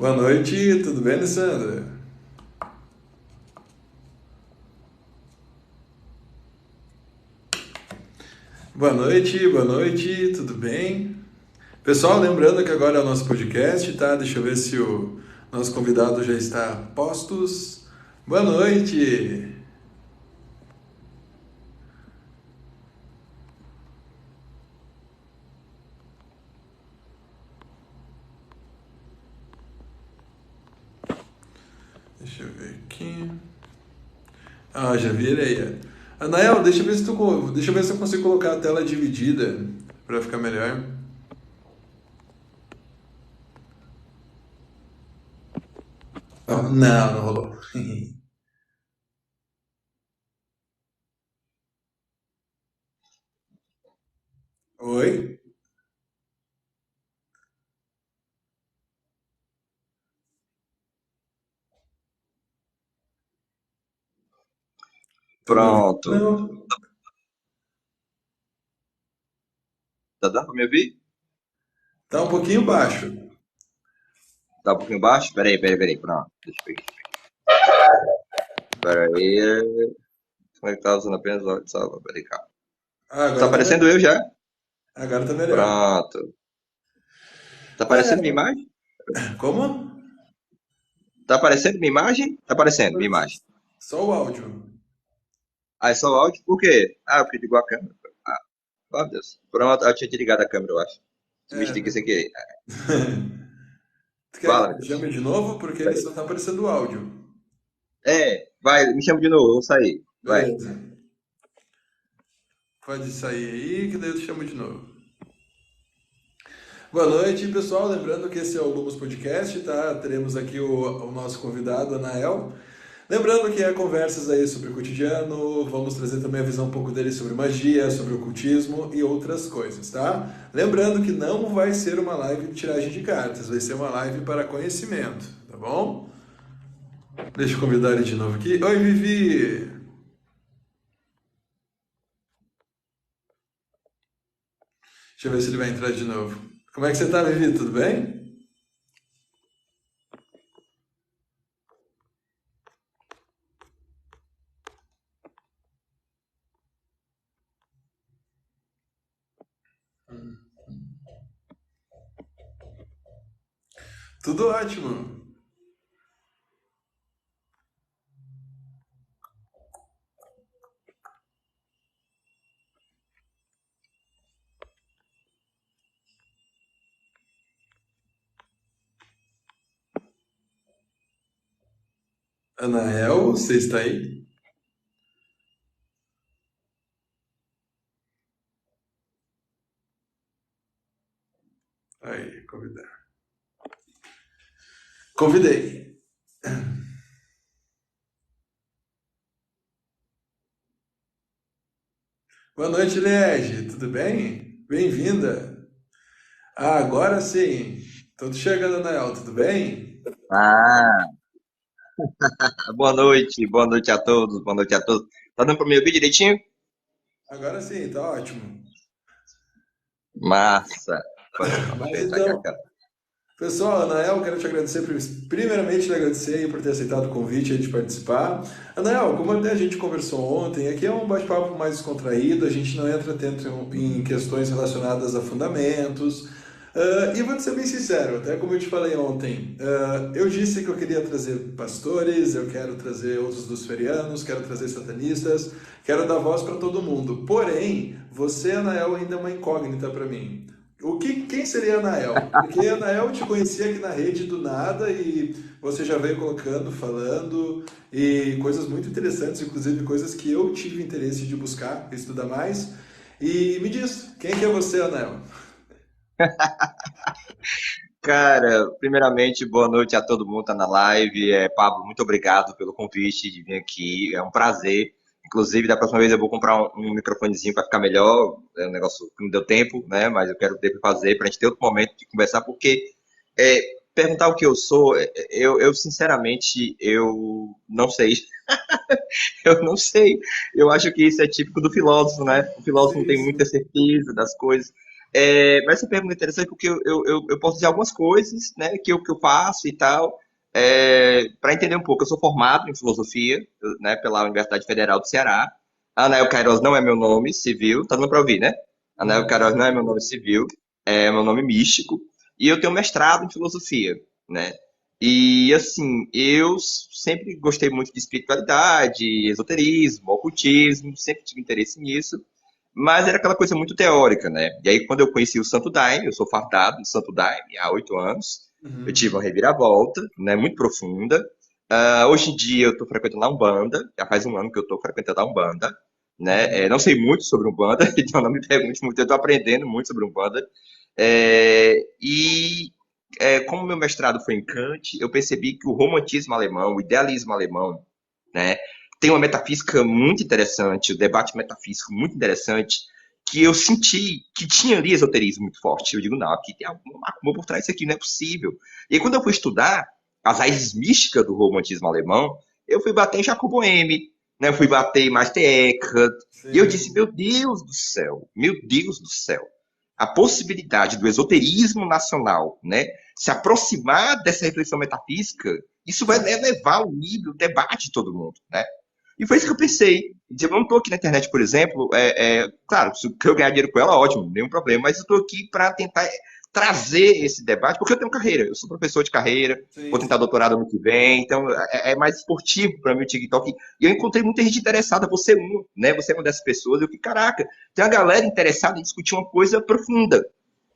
Boa noite, tudo bem, Alessandra? Boa noite, tudo bem? Pessoal, lembrando que agora é o nosso podcast, tá? Deixa eu ver se o nosso convidado já está a postos. Boa noite! Deixa eu ver aqui. Ah, já virei. Anael, deixa eu ver se eu consigo colocar a tela dividida para ficar melhor. Oh, não, não rolou. Oi? Tá me ouvindo? Pronto. Não. Tá dando pra me ouvir? Tá um pouquinho baixo. Tá um pouquinho baixo? Peraí. Pronto. Deixa eu ver aqui. Peraí. Como é que tá usando apenas o áudio de sala? Peraí, cá. Ah, Tá agora tá aparecendo melhor. eu já? Agora tá melhor. Pronto. Tá aparecendo minha É, imagem? como? Tá aparecendo minha imagem? Tá aparecendo minha imagem. Só o áudio. Ah, é só o áudio? Por quê? Ah, porque ligou a câmera. Ah, meu Deus. Pronto, eu tinha desligado a câmera, eu acho. É. Submeti aqui sem querer. Tu quer que Fala, meu eu chame Deus. de novo? Porque ele Peraí. só tá aparecendo o áudio. Vai, me chama de novo, eu vou sair. Vai. Beleza. Pode sair aí, que daí eu te chamo de novo. Boa noite, pessoal. Lembrando que esse é o Lumos Podcast, tá? Teremos aqui o nosso convidado, Anael. Lembrando que é conversas aí sobre o cotidiano, vamos trazer também a visão um pouco dele sobre magia, sobre ocultismo e outras coisas, tá? Lembrando que não vai ser uma live de tiragem de cartas, vai ser uma live para conhecimento, tá bom? Deixa eu convidar ele de novo aqui. Oi, Vivi! Deixa eu ver se ele vai entrar de novo. Como é que você tá, Vivi? Tudo bem? Tudo ótimo. Anael, você está aí? Aí, convidar. Convidei. Boa noite, Liege. Tudo bem? Bem-vinda. Ah, agora sim. Tô chegando, Anael. Tudo bem? Ah, boa noite a todos, boa noite a todos. Tá dando pra me ouvir direitinho? Agora sim, tá ótimo. Massa. Pronto, deixa Mas eu entrar aqui a então, câmera. pessoal, Anael, quero te agradecer, primeiramente te agradecer aí por ter aceitado o convite aí de participar. Anael, como até a gente conversou ontem, aqui é um bate-papo mais descontraído, a gente não entra tanto em questões relacionadas a fundamentos. E vou te ser bem sincero, até como eu te falei ontem, eu disse que eu queria trazer pastores, eu quero trazer outros dos ferianos, quero trazer satanistas, quero dar voz para todo mundo. Porém, você, Anael, ainda é uma incógnita para mim. Quem seria Anael? Porque Anael te conhecia aqui na rede do nada e você já veio colocando, falando e coisas muito interessantes, inclusive coisas que eu tive interesse de buscar, estudar mais. E me diz, quem que é você, Anael? Cara, primeiramente, boa noite a todo mundo que tá na live. Pablo, muito obrigado pelo convite de vir aqui. É um prazer. Inclusive, da próxima vez eu vou comprar um microfonezinho para ficar melhor. É um negócio que não deu tempo, né? Mas eu quero ter que fazer para a gente ter outro momento de conversar, porque é, perguntar o que eu sou, eu sinceramente, eu não sei. Eu não sei. Eu acho que isso é típico do filósofo, né? O filósofo não tem Sim, muita sim. certeza das coisas. Mas essa pergunta é interessante porque eu posso dizer algumas coisas, né, que eu faço e tal, para entender um pouco. Eu sou formado em filosofia, né, pela Universidade Federal do Ceará. Anael Queiroz não é meu nome civil, tá dando para ouvir, né? Anael Uhum. Queiroz não é meu nome civil, é meu nome místico. E eu tenho mestrado em filosofia, né? E assim, eu sempre gostei muito de espiritualidade, esoterismo, ocultismo, sempre tive interesse nisso. Mas era aquela coisa muito teórica, né? E aí, quando eu conheci o Santo Daime, eu sou fardado de Santo Daime há 8 anos, eu tive Uhum. uma reviravolta, né, muito profunda. Hoje em dia eu estou frequentando a Umbanda, já faz um ano que eu estou frequentando a Umbanda, né? Uhum. Não sei muito sobre Umbanda, então não me pergunte muito, eu estou aprendendo muito sobre Umbanda. Como meu mestrado foi em Kant, eu percebi que o romantismo alemão, o idealismo alemão, né, tem uma metafísica muito interessante, o debate metafísico muito interessante, que eu senti que tinha ali esoterismo muito forte. Eu digo, não, aqui tem alguma macumba por trás disso aqui, não é possível. E aí, quando eu fui estudar as raízes místicas do romantismo alemão, eu fui bater em Jacob Boehme, né, eu fui bater em Meister Eckhart, e eu disse, Sim. meu Deus do céu, a possibilidade do esoterismo nacional, né, se aproximar dessa reflexão metafísica, isso vai elevar o nível, o debate de todo mundo, né? E foi isso que eu pensei. Eu não estou aqui na internet, por exemplo, claro, se eu ganhar dinheiro com ela, ótimo, nenhum problema, mas eu estou aqui para tentar trazer esse debate, porque eu tenho carreira, eu sou professor de carreira, vou Sim, tentar sim. doutorado ano que vem, então é mais esportivo para mim o TikTok. E eu encontrei muita gente interessada, você é uma dessas pessoas, eu fiquei, caraca, tem uma galera interessada em discutir uma coisa profunda,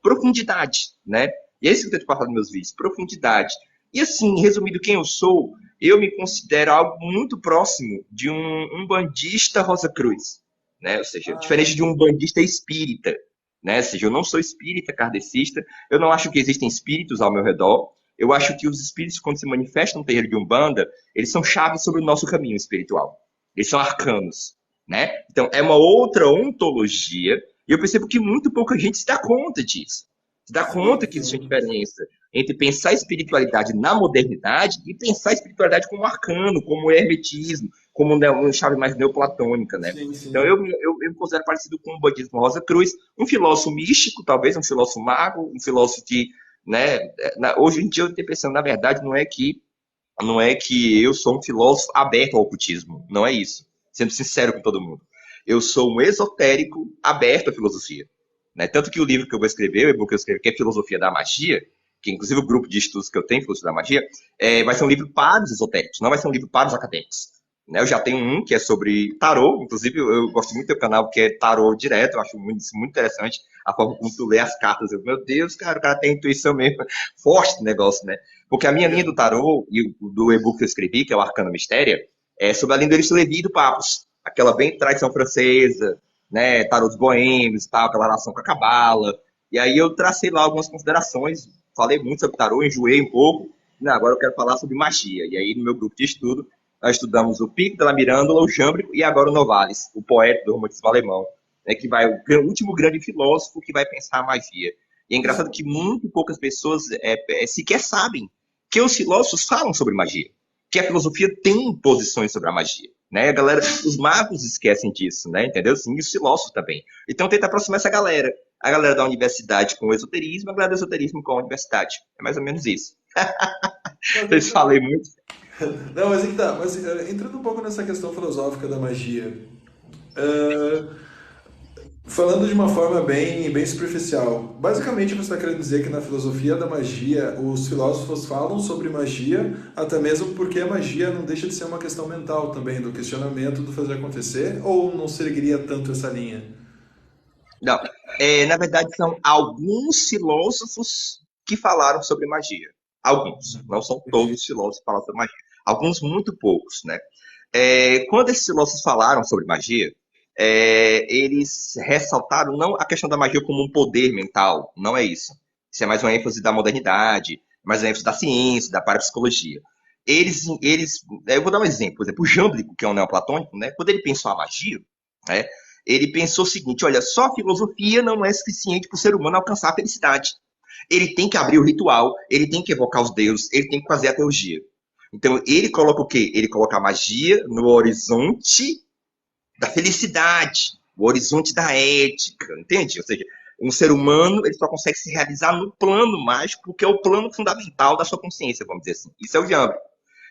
profundidade, né? E é isso que eu tento passar nos meus vídeos, profundidade. E assim, resumindo quem eu sou, eu me considero algo muito próximo de um bandista Rosa Cruz, né? Ou seja, Ah, diferente de um bandista espírita, né? Ou seja, eu não sou espírita kardecista, eu não acho que existem espíritos ao meu redor, eu acho que os espíritos, quando se manifestam no terreiro de Umbanda, eles são chaves sobre o nosso caminho espiritual. Eles são arcanos, né? Então, é uma outra ontologia, e eu percebo que muito pouca gente se dá conta disso. Se dá sim, conta que existe uma sim. diferença entre pensar a espiritualidade na modernidade e pensar a espiritualidade como arcano, como hermetismo, como uma chave mais neoplatônica, né? Sim, Então sim. eu me considero parecido com o budismo Rosa Cruz, um filósofo místico, talvez, um filósofo mago, um filósofo que, né, hoje em dia eu tenho pensando, na verdade, não é que eu sou um filósofo aberto ao ocultismo, não é isso. Sendo sincero com todo mundo. Eu sou um esotérico aberto à filosofia. Né? Tanto que o livro que eu vou escrever, o e-book que eu escrevo, que é Filosofia da Magia, que inclusive o grupo de estudos que eu tenho, Filosofia da Magia, vai ser um livro para os esotéricos, não vai ser um livro para os acadêmicos. Né? Eu já tenho um que é sobre tarô, inclusive eu gosto muito do teu canal que é tarô direto, eu acho muito interessante a forma como tu lê as cartas. Meu Deus, cara, o cara tem intuição mesmo forte do negócio, né? Porque a minha linha do Legal. tarô e do e-book que eu escrevi, que é o Arcano Mistéria, é sobre a linha do Ernesto Levi e do Papos. Aquela bem tradição francesa, né? Tarô dos boêmios, tal, aquela relação com a cabala. E aí eu tracei lá algumas considerações, falei muito sobre tarô, enjoei um pouco. Não, agora eu quero falar sobre magia. E aí no meu grupo de estudo, nós estudamos o Pico da Mirândola, o Jâmbrico e agora o Novalis, o poeta do romantismo alemão, né, que vai o último grande filósofo que vai pensar a magia. E é engraçado Isso. que muito poucas pessoas sequer sabem que os filósofos falam sobre magia, que a filosofia tem posições sobre a magia. Né? A galera, os magos esquecem disso, né? Entendeu? Sim, e os filósofos também. Então tenta aproximar essa galera. A galera da universidade com o esoterismo, a galera do esoterismo com a universidade. É mais ou menos isso. Mas Vocês falei muito. não, mas é que tá. Mas entrando um pouco nessa questão filosófica da magia. ah, Falando de uma forma bem superficial, basicamente você está querendo dizer que na filosofia da magia os filósofos falam sobre magia, até mesmo porque a magia não deixa de ser uma questão mental também, do questionamento, do fazer acontecer, ou não seguiria tanto essa linha? Não. Na verdade, são alguns filósofos que falaram sobre magia. Alguns. Não são todos Entendi. os filósofos que falaram sobre magia. Alguns muito poucos, né? Quando esses filósofos falaram sobre magia, eles ressaltaram não a questão da magia como um poder mental, não é isso. Isso é mais uma ênfase da modernidade, mais uma ênfase da ciência, da parapsicologia. Eu vou dar um exemplo, por exemplo, o Jâmblico, que é um neoplatônico, né, quando ele pensou a magia, né, ele pensou o seguinte: olha, só a filosofia não é suficiente para o ser humano alcançar a felicidade. Ele tem que abrir o ritual, ele tem que evocar os deuses, ele tem que fazer a teurgia. Então, ele coloca o quê? Ele coloca a magia no horizonte da felicidade, o horizonte da ética, entende? Ou seja, Um ser humano, ele só consegue se realizar no plano mágico, porque é o plano fundamental da sua consciência, vamos dizer assim. Isso é o Jambres.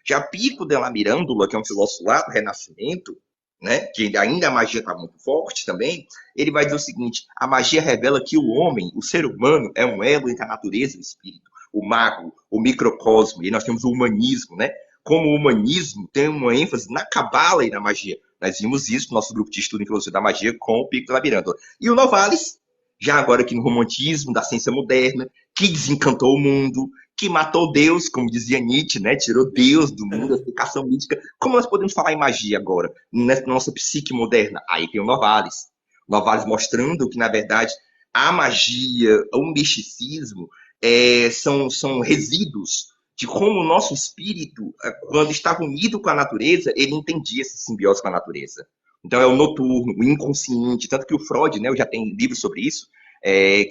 Já Pico della Mirandola, que é um filósofo lá do Renascimento, né, que ainda a magia está muito forte também, ele vai dizer o seguinte: a magia revela que o homem, o ser humano, é um elo entre a natureza e o espírito, o mago, o microcosmo, e nós temos o humanismo, né? Como o humanismo tem uma ênfase na cabala e na magia. Nós vimos isso no nosso grupo de estudo em filosofia da magia com o Pico della Mirandola. E o Novalis, já agora aqui no romantismo da ciência moderna, que desencantou o mundo, que matou Deus, como dizia Nietzsche, né? Tirou Deus do mundo, a explicação mística. Como nós podemos falar em magia agora, na nossa psique moderna? Aí tem o Novalis. Novalis mostrando que, na verdade, a magia, o misticismo, são resíduos de como o nosso espírito, quando estava unido com a natureza, ele entendia essa simbiose com a natureza. Então é o noturno, o inconsciente, tanto que o Freud, né, eu já tenho livros sobre isso,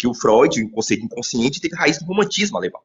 que o Freud, o conceito inconsciente, teve raiz no romantismo alemão.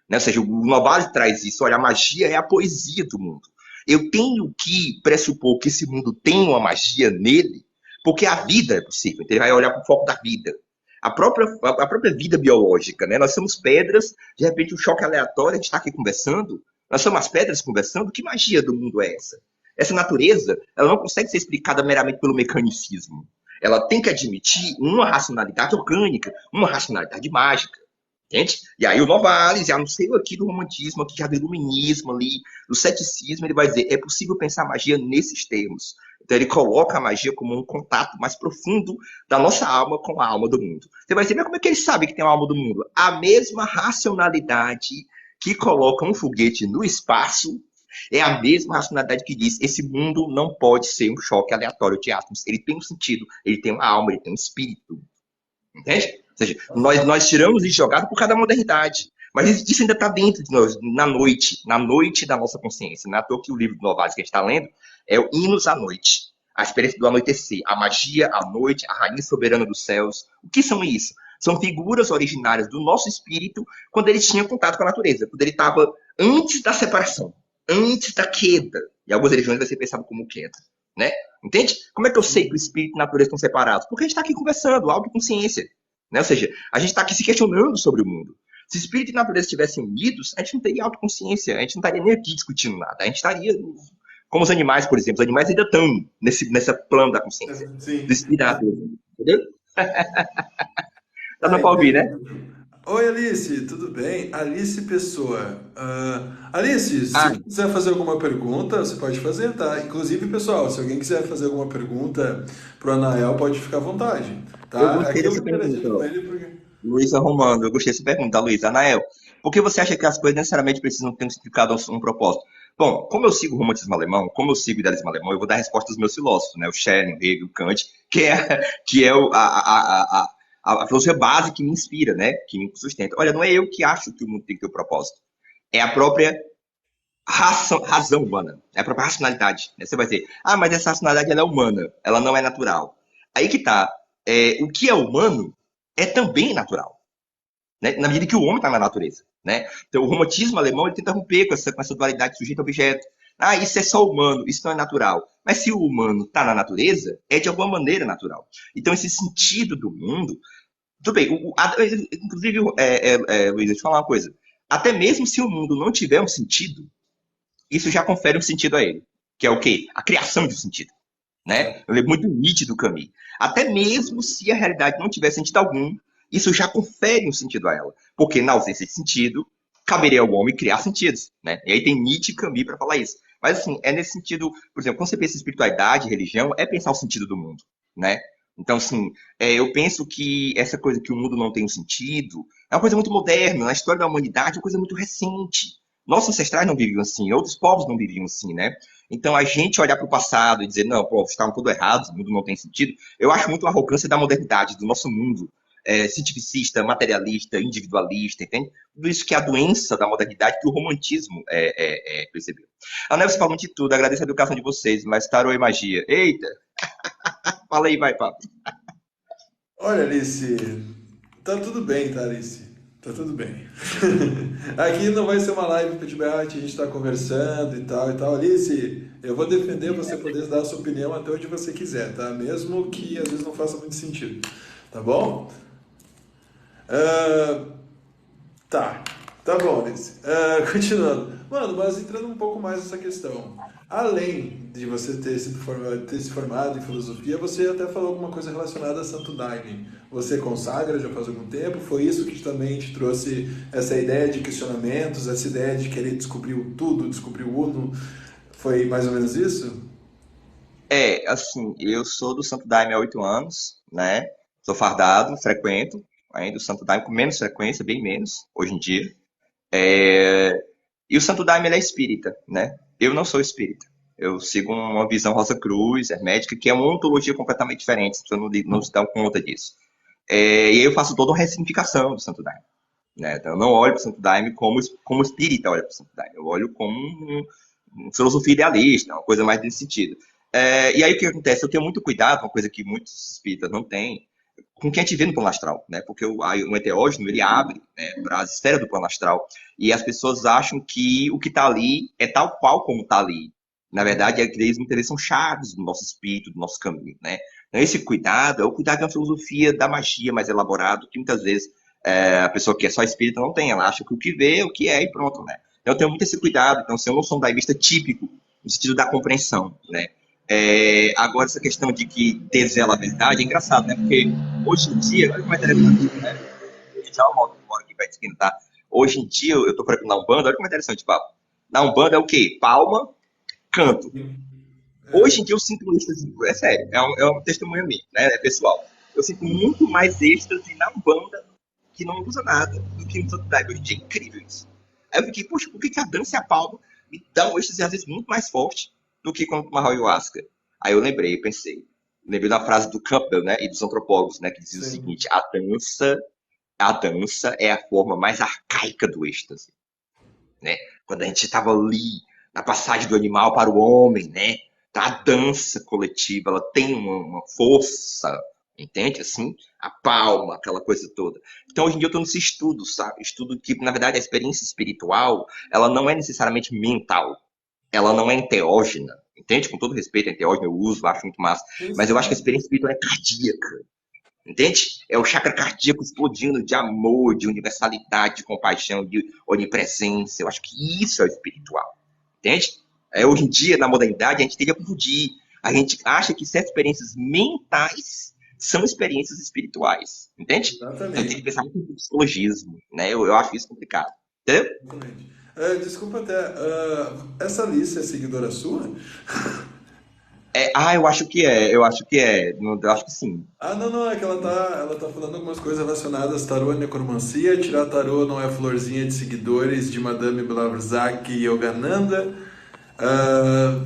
Né? Ou seja, o Novalis traz isso, olha, a magia é a poesia do mundo. Eu tenho que pressupor que esse mundo tem uma magia nele, porque a vida é possível. Então ele vai olhar para o foco da vida. A própria vida biológica, né? Nós somos pedras, de repente um choque aleatório, a gente está aqui conversando, nós somos as pedras conversando, que magia do mundo é essa? Essa natureza, ela não consegue ser explicada meramente pelo mecanicismo. Ela tem que admitir uma racionalidade orgânica, uma racionalidade mágica. Entende? E aí o Novalis, já no seio aqui do romantismo, aqui já do iluminismo ali, do ceticismo, ele vai dizer, é possível pensar a magia nesses termos. Então ele coloca a magia como um contato mais profundo da nossa alma com a alma do mundo. Você vai dizer, mas como é que ele sabe que tem uma alma do mundo? A mesma racionalidade que coloca um foguete no espaço é a mesma racionalidade que diz, esse mundo não pode ser um choque aleatório de átomos. Ele tem um sentido, ele tem uma alma, ele tem um espírito. Entende? Ou seja, nós tiramos isso jogado por causa da modernidade. Mas isso ainda está dentro de nós, na noite da nossa consciência. Não é à toa que o livro do Novalis que a gente está lendo é o Hinos à Noite. A experiência do anoitecer, a magia à noite, a rainha soberana dos céus. O que são isso? São figuras originárias do nosso espírito quando ele tinha contato com a natureza, quando ele estava antes da separação, antes da queda. Em algumas religiões vai ser pensado como queda. Né? Entende? Como é que eu sei que o espírito e a natureza estão separados? Porque a gente está aqui conversando, autoconsciência. Né? Ou seja, a gente está aqui se questionando sobre o mundo. Se espírito e natureza estivessem unidos, a gente não teria autoconsciência, a gente não estaria nem aqui discutindo nada. A gente estaria como os animais, por exemplo. Os animais ainda estão nesse plano da consciência. Sim. Do espírito da natureza. Entendeu? Dá pra ouvir, né? Oi, Alice, tudo bem? Alice Pessoa. Alice, se quiser fazer alguma pergunta, você pode fazer, tá? Inclusive, pessoal, se alguém quiser fazer alguma pergunta pro Anael, pode ficar à vontade, tá? Eu gostei Aqui eu dessa vou interagir pergunta, com ó. ele porque... Luísa Romano, eu gostei dessa pergunta, Luísa. Anael, por que você acha que as coisas necessariamente precisam ter um significado, um propósito? Bom, como eu sigo o romantismo alemão, como eu sigo o idealismo alemão, eu vou dar a resposta dos meus filósofos, né? O Schelling, o Hegel, o Kant, que é a filosofia base que me inspira, né? Que me sustenta. Olha, não é eu que acho que o mundo tem que ter um propósito. É a própria razão humana, é a própria racionalidade. Né? Você vai dizer, mas essa racionalidade ela é humana, ela não é natural. Aí que tá. O que é humano é também natural. Né? Na medida que o homem está na natureza. Né? Então, o romantismo alemão ele tenta romper com essa dualidade sujeito-objeto. Isso é só humano, isso não é natural. Mas se o humano está na natureza, é de alguma maneira natural. Então, esse sentido do mundo. Tudo bem, inclusive, Luiz, deixa eu te falar uma coisa. Até mesmo se o mundo não tiver um sentido, isso já confere um sentido a ele. Que é o quê? A criação de um sentido. Né? Eu lembro muito Nietzsche do Camus. Até mesmo se a realidade não tiver sentido algum, isso já confere um sentido a ela. Porque na ausência de sentido, caberia ao homem criar sentidos. Né? E aí tem Nietzsche e Camus para falar isso. Mas assim, é nesse sentido, por exemplo, quando você pensa em espiritualidade, religião, é pensar o sentido do mundo. Né? Então, assim, eu penso que essa coisa que o mundo não tem um sentido é uma coisa muito moderna. Na história da humanidade é uma coisa muito recente. Nossos ancestrais não viviam assim, outros povos não viviam assim, né? Então, a gente olhar para o passado e dizer, não, pô, estavam tudo errados, o mundo não tem sentido, eu acho muito a arrogância da modernidade, do nosso mundo, cientificista, materialista, individualista, entende? Tudo isso que é a doença da modernidade que o romantismo percebeu. Anel, você falou de tudo, agradeço a educação de vocês, mas tarô e magia. Eita! Fala aí, vai, papo. Olha, Alice, tá tudo bem, tá, Alice? Tá tudo bem. Aqui não vai ser uma live para debate, a gente tá conversando e tal e tal. Alice, eu vou defender você poder dar a sua opinião até onde você quiser, tá? Mesmo que às vezes não faça muito sentido, tá bom? Ah, tá, tá bom, Alice. Continuando. Mano, mas entrando um pouco mais nessa questão. Além de você ter se formado em filosofia, você até falou alguma coisa relacionada a Santo Daime. Você consagra já faz algum tempo? Foi isso que também te trouxe essa ideia de questionamentos, essa ideia de querer descobrir o tudo, descobrir o uno? Foi mais ou menos isso? Assim, eu sou do Santo Daime há 8 anos, né? Sou fardado, frequento ainda o Santo Daime com menos frequência, bem menos, hoje em dia. É, E o Santo Daime ele é espírita, né? Eu não sou espírita. Eu sigo uma visão Rosa Cruz, hermética, que é uma ontologia completamente diferente, as pessoas não se dão conta disso. E aí eu faço toda uma ressignificação do Santo Daime, né? Então eu não olho para o Santo Daime como espírita olha para o Santo Daime, eu olho como uma filosofia idealista, uma coisa mais desse sentido. E aí o que acontece? Eu tenho muito cuidado, uma coisa que muitos espíritas não têm, com quem a gente vê no plano astral, né? Porque o enteógeno, ele abre, né, para as esferas do plano astral e as pessoas acham que o que está ali é tal qual como está ali. Na verdade, é que eles muitas vezes são chaves do nosso espírito, do nosso caminho, né? Então, esse cuidado é o cuidado de uma filosofia da magia mais elaborado, que muitas vezes a pessoa que é só espírita não tem. Ela acha que o que vê é o que é e pronto, né? Então, eu tenho muito esse cuidado. Então, se eu não sou um daivista típico, no sentido da compreensão, né? Agora, essa questão de que desvela a verdade é engraçado, né? Porque hoje em dia, olha como é interessante, né? Já o modo moro aqui vai esquentar. Hoje em dia, eu tô na Umbanda, olha como é interessante, papo. Na Umbanda é o quê? Palma, canto. Hoje em dia eu sinto um êxtase, é sério, é um testemunho meu, né? É pessoal. Eu sinto muito mais êxtase na Umbanda, que não usa nada, do que no Santo Daime. Hoje em dia é incrível isso. Aí eu fiquei, poxa, por que a dança e a palma me dão um êxtase às vezes muito mais forte do que com uma ayahuasca? Aí eu lembrei, pensei. Lembrei da frase do Campbell, né, e dos antropólogos, né, que dizia o Sim. seguinte: a dança é a forma mais arcaica do êxtase, né? Quando a gente estava ali na passagem do animal para o homem, né? A dança coletiva, ela tem uma força, entende? Assim, a palma, aquela coisa toda. Então, hoje em dia eu estou nesse estudo, sabe? Estudo que, na verdade, a experiência espiritual, ela não é necessariamente mental, ela não é enteógena, entende? Com todo respeito, a enteógena eu uso, acho muito massa, Sim, mas eu acho que a sim. experiência espiritual é cardíaca. Entende? É o chakra cardíaco explodindo de amor, de universalidade, de compaixão, de onipresença. Eu acho que isso é o espiritual. Entende? Hoje em dia, na modernidade, a gente tende a confundir. A gente acha que certas experiências mentais são experiências espirituais. Entende? Então, a gente tem que Exatamente. pensar muito no psicologismo. Né? Eu acho isso complicado. Entendeu? Exatamente. Desculpa até, essa Alice é seguidora sua? Eu acho que é. Eu acho que é. Eu acho que sim. Ah, não, não, é que ela tá falando algumas coisas relacionadas a tarô e necromancia. Tirar tarô não é florzinha de seguidores de Madame Blavatsky e Yogananda. Ah,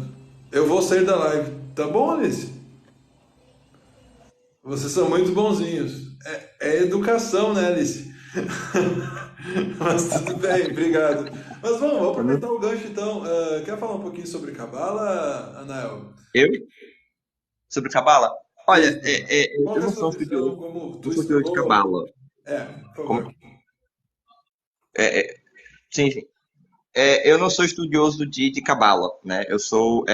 eu vou sair da live, tá bom, Alice? Vocês são muito bonzinhos. É educação, né, Alice? Mas tudo bem, obrigado. Mas vamos aproveitar o gancho então. Quer falar um pouquinho sobre Cabala, Anael? Eu? Sobre Cabala? Olha, Isso. Qual eu que é a não sua sou um visão estudioso, como não tu sou estudioso de estudou? Cabala. Por Como, favor. sim, sim. Eu não sou estudioso de Cabala, né? Eu sou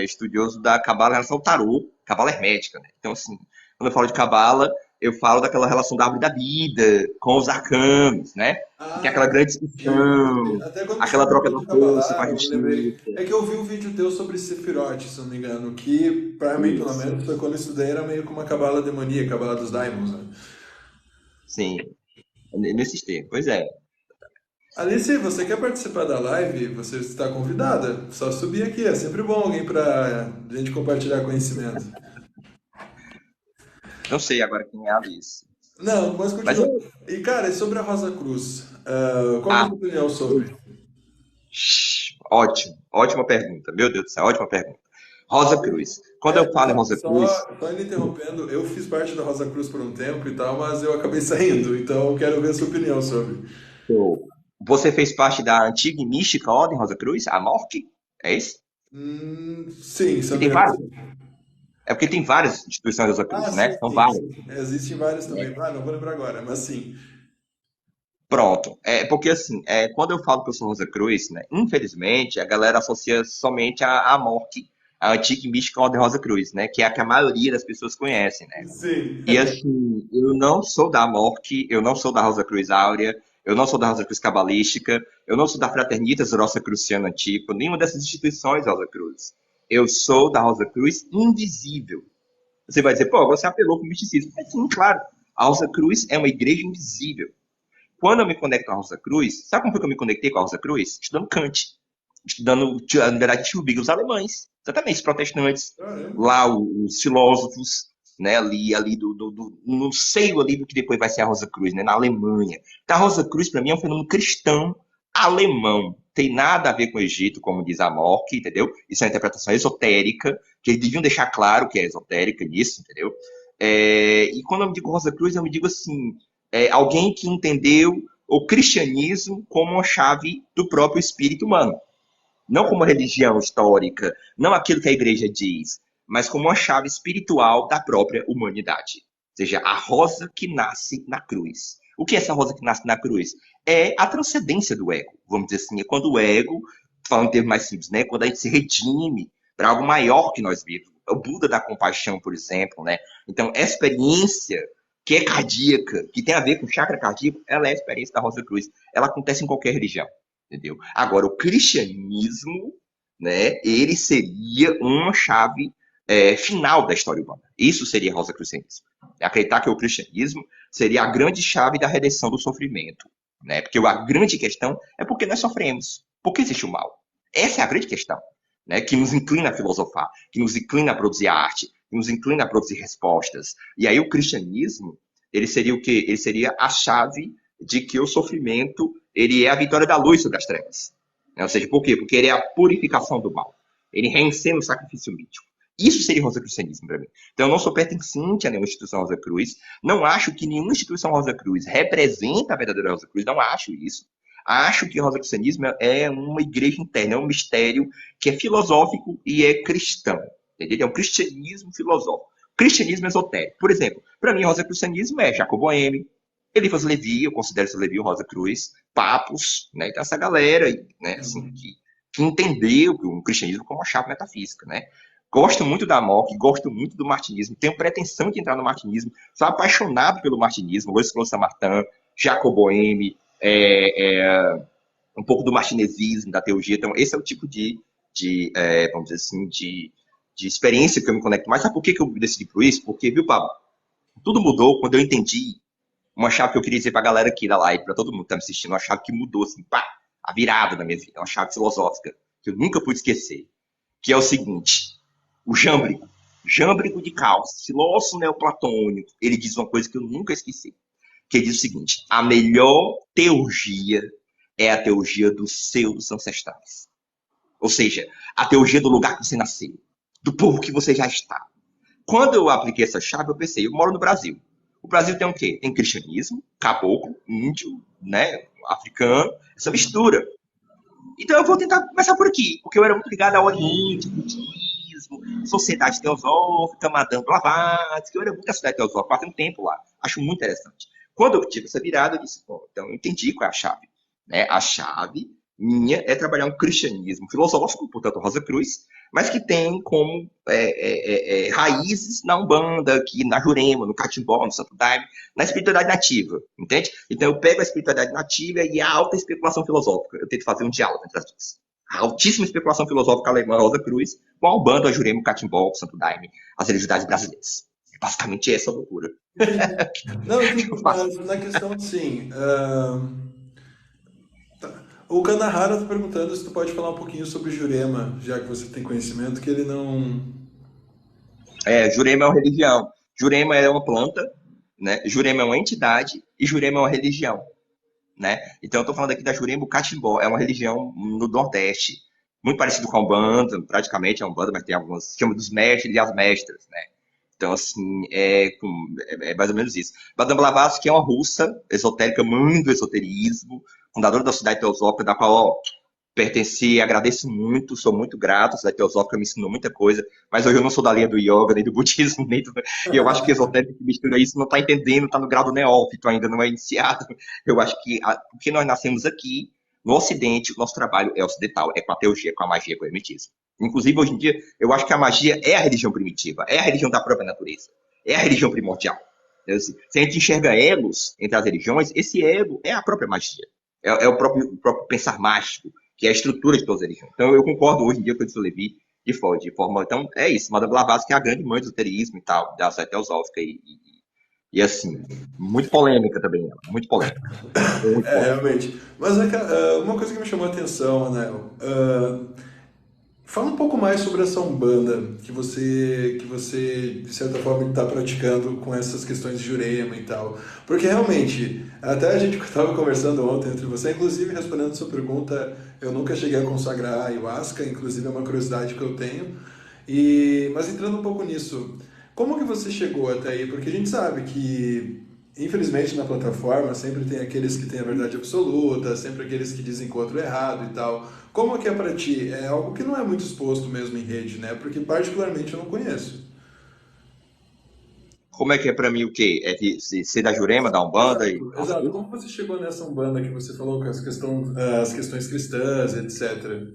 estudioso da Cabala em relação ao tarô, Cabala hermética, né? Então, assim, quando eu falo de Cabala, eu falo daquela relação da árvore da vida com os arcanos, né? E tem aquela Ah, grande entendi. discussão, Até quando tu aquela falou troca do da de força com a Kabbalah, eu me lembrei. justiça. É que eu vi um vídeo teu sobre Sephiroth, se não me engano, que pra mim, pelo Isso, menos, foi quando eu estudei, era meio que uma Cabala demoníaca, Cabala dos Daimons, né? sim, nesses tempos, pois é. Alice, você quer participar da live? Você está convidada. Só subir aqui, é sempre bom alguém pra gente compartilhar conhecimento. Não sei agora quem é a Alice. Não, mas Mas continua. E cara, e sobre a Rosa Cruz? Qual que é a ah, sua opinião sobre? ótimo, ótima pergunta. Meu Deus do céu, ótima pergunta. Rosa Cruz. Quando eu falo em Rosa Cruz, Só ainda interrompendo, eu fiz parte da Rosa Cruz por um tempo e tal, mas eu acabei saindo, então eu quero ver a sua opinião sobre. você fez parte da antiga e mística Ordem Rosa Cruz, a MORC? É isso? Sim, se Que eu não me tem engano. várias. É porque tem várias instituições Rosa Ah, Cruz, sim, né? São sim, várias. sim. Existem vários Né? também. Ah, não vou lembrar agora, mas sim. Pronto. Porque assim, quando eu falo que eu sou Rosa Cruz, né? Infelizmente, a galera associa somente a MORC a antiga e mística Ordem Rosa Cruz, né? Que é a que a maioria das pessoas conhecem, né? Sim. E assim, eu não sou da Morte, eu não sou da Rosa Cruz Áurea, eu não sou da Rosa Cruz Cabalística, eu não sou da Fraternitas Rosa Cruciana Antigo, nenhuma dessas instituições Rosa Cruz. Eu sou da Rosa Cruz Invisível. Você vai dizer, pô, você apelou para o misticismo. É sim, claro. A Rosa Cruz é uma igreja invisível. Quando eu me conecto com a Rosa Cruz, sabe como foi que eu me conectei com a Rosa Cruz? Estudando Kant, estudando, na verdade, Tchubig, os alemães, exatamente, os protestantes, Caramba. lá os filósofos, né, ali no seio ali do que depois vai ser a Rosa Cruz, né, na Alemanha. Então, a Rosa Cruz, para mim, é um fenômeno cristão alemão. Tem nada a ver com o Egito, como diz a Mork, entendeu? Isso é uma interpretação esotérica, que eles deviam deixar claro que é esotérica nisso, entendeu? E quando eu me digo Rosa Cruz, eu me digo assim, alguém que entendeu o cristianismo como uma chave do próprio espírito humano. Não como uma religião histórica, não aquilo que a igreja diz, mas como uma chave espiritual da própria humanidade. Ou seja, a rosa que nasce na cruz. O que é essa rosa que nasce na cruz? É a transcendência do ego, vamos dizer assim. É quando o ego, falando em termos mais simples, né? Quando a gente se redime para algo maior que nós mesmos. O Buda da compaixão, por exemplo, né? Então, essa experiência que é cardíaca, que tem a ver com chakra cardíaco, ela é a experiência da Rosa Cruz. Ela acontece em qualquer religião. Entendeu? Agora, o cristianismo, né, ele seria uma chave final da história humana. Isso seria rosacrucianismo. Acreditar que o cristianismo seria a grande chave da redenção do sofrimento. Né? Porque a grande questão é por que nós sofremos. Por que existe o mal? Essa é a grande questão. Né? Que nos inclina a filosofar, que nos inclina a produzir arte, que nos inclina a produzir respostas. E aí o cristianismo, ele seria o quê? Ele seria a chave de que o sofrimento ele é a vitória da luz sobre as trevas. Né? Ou seja, por quê? Porque ele é a purificação do mal. Ele reencena o sacrifício mítico. Isso seria rosacrucianismo para mim. Então, eu não sou pertencente a nenhuma instituição Rosa Cruz. Não acho que nenhuma instituição Rosa Cruz representa a verdadeira Rosa Cruz. Não acho isso. Acho que o rosacrucianismo é uma igreja interna, é um mistério que é filosófico e é cristão. Entendeu? É um cristianismo filosófico. Cristianismo esotérico. Por exemplo, para mim, o rosacrucianismo é Jacob Boehme, Eliphas Levi, eu considero esse Levi o Rosa Cruz, Papos, né? Então, essa galera né, assim, que entendeu o cristianismo como uma chave metafísica, né? Gosto muito da Mock, gosto muito do martinismo, tenho pretensão de entrar no martinismo, sou apaixonado pelo martinismo, Luiz Close Samartin, Jacob Boehme, um pouco do martinesismo, da teologia. Então, esse é o tipo vamos dizer assim, de experiência que eu me conecto mais. Sabe por que eu decidi por isso? Porque, viu, Pablo, tudo mudou quando eu entendi uma chave que eu queria dizer pra galera aqui da live, pra todo mundo que tá me assistindo, uma chave que mudou, assim, pá, a virada da minha vida, uma chave filosófica, que eu nunca pude esquecer, que é o seguinte, o Jâmbrico de Calças, filósofo neoplatônico, ele diz uma coisa que eu nunca esqueci, que ele diz o seguinte, a melhor teurgia é a teurgia dos seus ancestrais. Ou seja, a teurgia do lugar que você nasceu, do povo que você já está. Quando eu apliquei essa chave, eu pensei, eu moro no Brasil. O Brasil tem o quê? Tem cristianismo, caboclo, índio, né, africano, essa mistura. Então eu vou tentar começar por aqui, porque eu era muito ligado ao Oriente, budismo, sociedade teosófica, Madame Blavatsky, eu era muito da sociedade teosófica, passei um tempo lá. Acho muito interessante. Quando eu tive essa virada, eu disse, bom, então eu entendi qual é a chave. Né? A chave minha é trabalhar um cristianismo filosófico, portanto, Rosa Cruz, mas que tem como raízes na Umbanda, aqui na Jurema, no Catimbó, no Santo Daime, na espiritualidade nativa, entende? Então eu pego a espiritualidade nativa e a alta especulação filosófica. Eu tento fazer um diálogo entre as duas. A altíssima especulação filosófica alemã, Rosa Cruz, com a Umbanda, a Jurema, o Catimbó, o Santo Daime, as religiosidades brasileiras. É basicamente essa loucura. Não, mas na questão assim, o Kanahara está perguntando se tu pode falar um pouquinho sobre Jurema, já que você tem conhecimento que ele não. Jurema é uma religião. Jurema é uma planta, né? Jurema é uma entidade e Jurema é uma religião. Né? Então eu estou falando aqui da Jurema Catimbó, é uma religião no Nordeste, muito parecido com a Umbanda, praticamente é a Umbanda, mas tem algumas, se chama dos mestres e as mestras, né? Então, assim, é mais ou menos isso. Madame Blavatsky é uma russa esotérica, mãe do esoterismo, fundadora da Sociedade Teosófica, da qual, ó, pertenci, agradeço muito, sou muito grato, a Sociedade Teosófica me ensinou muita coisa, mas hoje eu não sou da linha do yoga, nem do budismo, e eu acho que esotérico que mistura isso não está entendendo, está no grau do neófito, ainda não é iniciado. Eu acho que, porque nós nascemos aqui, No Ocidente, o nosso trabalho é ocidental, é com a teurgia, com a magia, com o hermetismo. Inclusive, hoje em dia, eu acho que a magia é a religião primitiva, é a religião da própria natureza, é a religião primordial. Então, assim, se a gente enxerga elos entre as religiões, esse elo é a própria magia, é o próprio pensar mágico, que é a estrutura de todas as religiões. Então, eu concordo hoje em dia com o que Levi de forma. Então, é isso. Madame Blavatsky é a grande mãe do esoterismo e tal, da sociedade teosófica e assim, muito polêmica também, ela, muito polêmica. Muito É, polêmica. realmente. Mas uma coisa que me chamou a atenção, Anel, fala um pouco mais sobre essa Umbanda que você de certa forma, está praticando com essas questões de Jurema e tal. Porque realmente, até a gente estava conversando ontem entre você, inclusive respondendo a sua pergunta, eu nunca cheguei a consagrar a Ayahuasca, inclusive é uma curiosidade que eu tenho. Mas entrando um pouco nisso, como que você chegou até aí? Porque a gente sabe que, infelizmente, na plataforma sempre tem aqueles que têm a verdade absoluta, sempre aqueles que dizem que o outro é errado e tal. Como que é pra ti? É algo que não é muito exposto mesmo em rede, né? Porque particularmente eu não conheço. Como é que é pra mim o quê? É de ser da Jurema, da Umbanda e Exato, nossa, exato. Como você chegou nessa Umbanda que você falou com as questões cristãs, etc.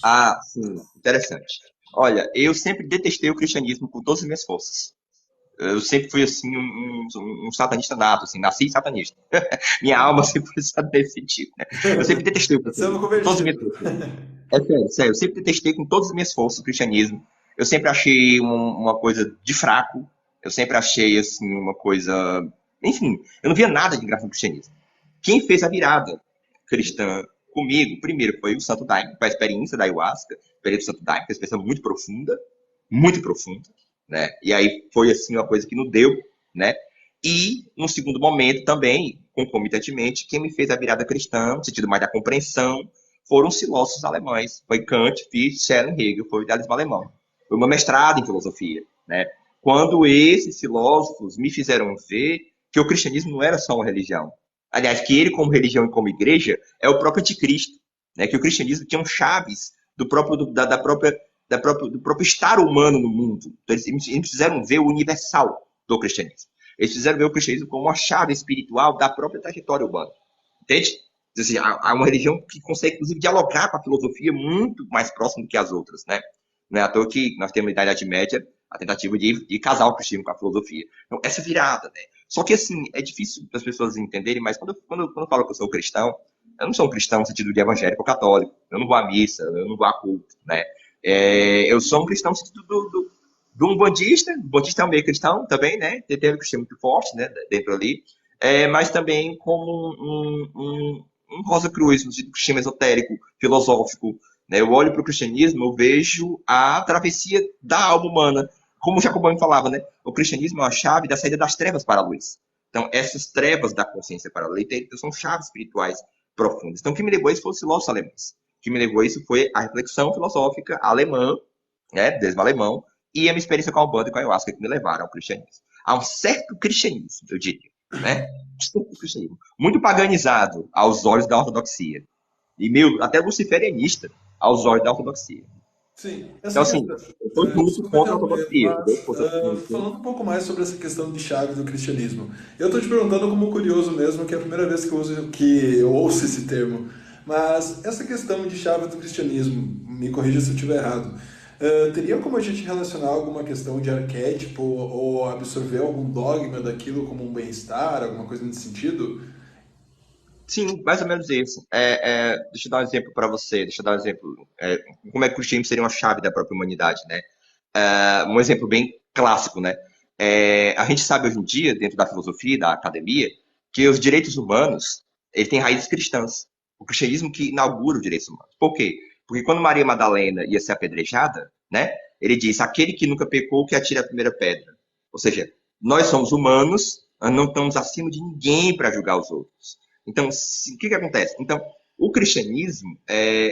ah, sim, interessante. Olha, eu sempre detestei o cristianismo com todas as minhas forças. Eu sempre fui assim um satanista nato, assim, nasci satanista. Minha alma sempre foi satanista nesse sentido, né? Eu sempre detestei o Sendo cristianismo com todas as minhas convertido. forças. É sério, sério, eu sempre detestei com todas as minhas forças o cristianismo. Eu sempre achei uma coisa de fraco. Eu sempre achei assim uma coisa, enfim, eu não via nada de graça no cristianismo. Quem fez a virada cristã comigo, primeiro foi o Santo Daime, com a experiência da ayahuasca, a experiência do Santo Daime, que é uma experiência muito profunda, né? E aí foi assim uma coisa que nos deu, né? E no segundo momento também, concomitantemente, quem me fez a virada cristã, no sentido mais da compreensão, foram os filósofos alemães. Foi Kant, Fichte, Schelling, Hegel, foi o idealismo alemão. Foi o meu mestrado em filosofia, né? Quando esses filósofos me fizeram ver que o cristianismo não era só uma religião. Aliás, que ele, como religião e como igreja, é o próprio anticristo. Né? Que o cristianismo tinha chaves do próprio estar humano no mundo. Então, eles fizeram ver o universal do cristianismo. Eles fizeram ver o cristianismo como uma chave espiritual da própria trajetória humana. Entende? Assim, há uma religião que consegue, inclusive, dialogar com a filosofia muito mais próximo do que as outras, né? Não é à toa que nós temos na Idade Média a tentativa de casar o cristianismo com a filosofia. Então, essa virada, né? Só que, assim, é difícil para as pessoas entenderem, mas quando eu falo que eu sou cristão, eu não sou um cristão no sentido de evangélico ou católico. Eu não vou à missa, eu não vou a culto, né? Eu sou um cristão no sentido de um bandista. O bandista é um meio cristão também, né? Tem um cristianismo muito forte, né? Dentro ali. Mas também como um Rosa Cruz, no sentido cristianismo esotérico, filosófico. Né? Eu olho para o cristianismo, eu vejo a travessia da alma humana. Como o Jacobão falava, né? O cristianismo é a chave da saída das trevas para a luz. Então, essas trevas da consciência para a luz são chaves espirituais profundas. Então, o que me levou a isso foi os filósofos alemães. O que me levou a isso foi a reflexão filosófica alemã, né? Desde o alemão, e a minha experiência com a Umbanda e com a Ayahuasca que me levaram ao cristianismo. Há um certo cristianismo, eu diria, né? Um certo cristianismo. Muito paganizado aos olhos da ortodoxia. E meio até luciferianista aos olhos da ortodoxia. Sim, Então, essa assim, questão. eu estou junto Desculpa contra a interromper, ortodoxia, entendeu? mas falando um pouco mais sobre essa questão de chave do cristianismo, eu estou te perguntando como curioso mesmo, que é a primeira vez que eu ouço esse termo. Mas essa questão de chave do cristianismo, me corrija se eu estiver errado, teria como a gente relacionar alguma questão de arquétipo ou absorver algum dogma daquilo como um bem-estar, alguma coisa nesse sentido? Sim, mais ou menos isso. Deixa eu dar um exemplo para você. Deixa eu dar um exemplo. Como é que o cristianismo seria uma chave da própria humanidade, né? Um exemplo bem clássico, né? A gente sabe hoje em dia, dentro da filosofia, da academia, que os direitos humanos eles têm raízes cristãs. O cristianismo que inaugura os direitos humanos. Por quê? Porque quando Maria Madalena ia ser apedrejada, né? Ele diz: aquele que nunca pecou, que atire a primeira pedra. Ou seja, nós somos humanos, nós não estamos acima de ninguém para julgar os outros. Então, o que acontece? Então, o cristianismo,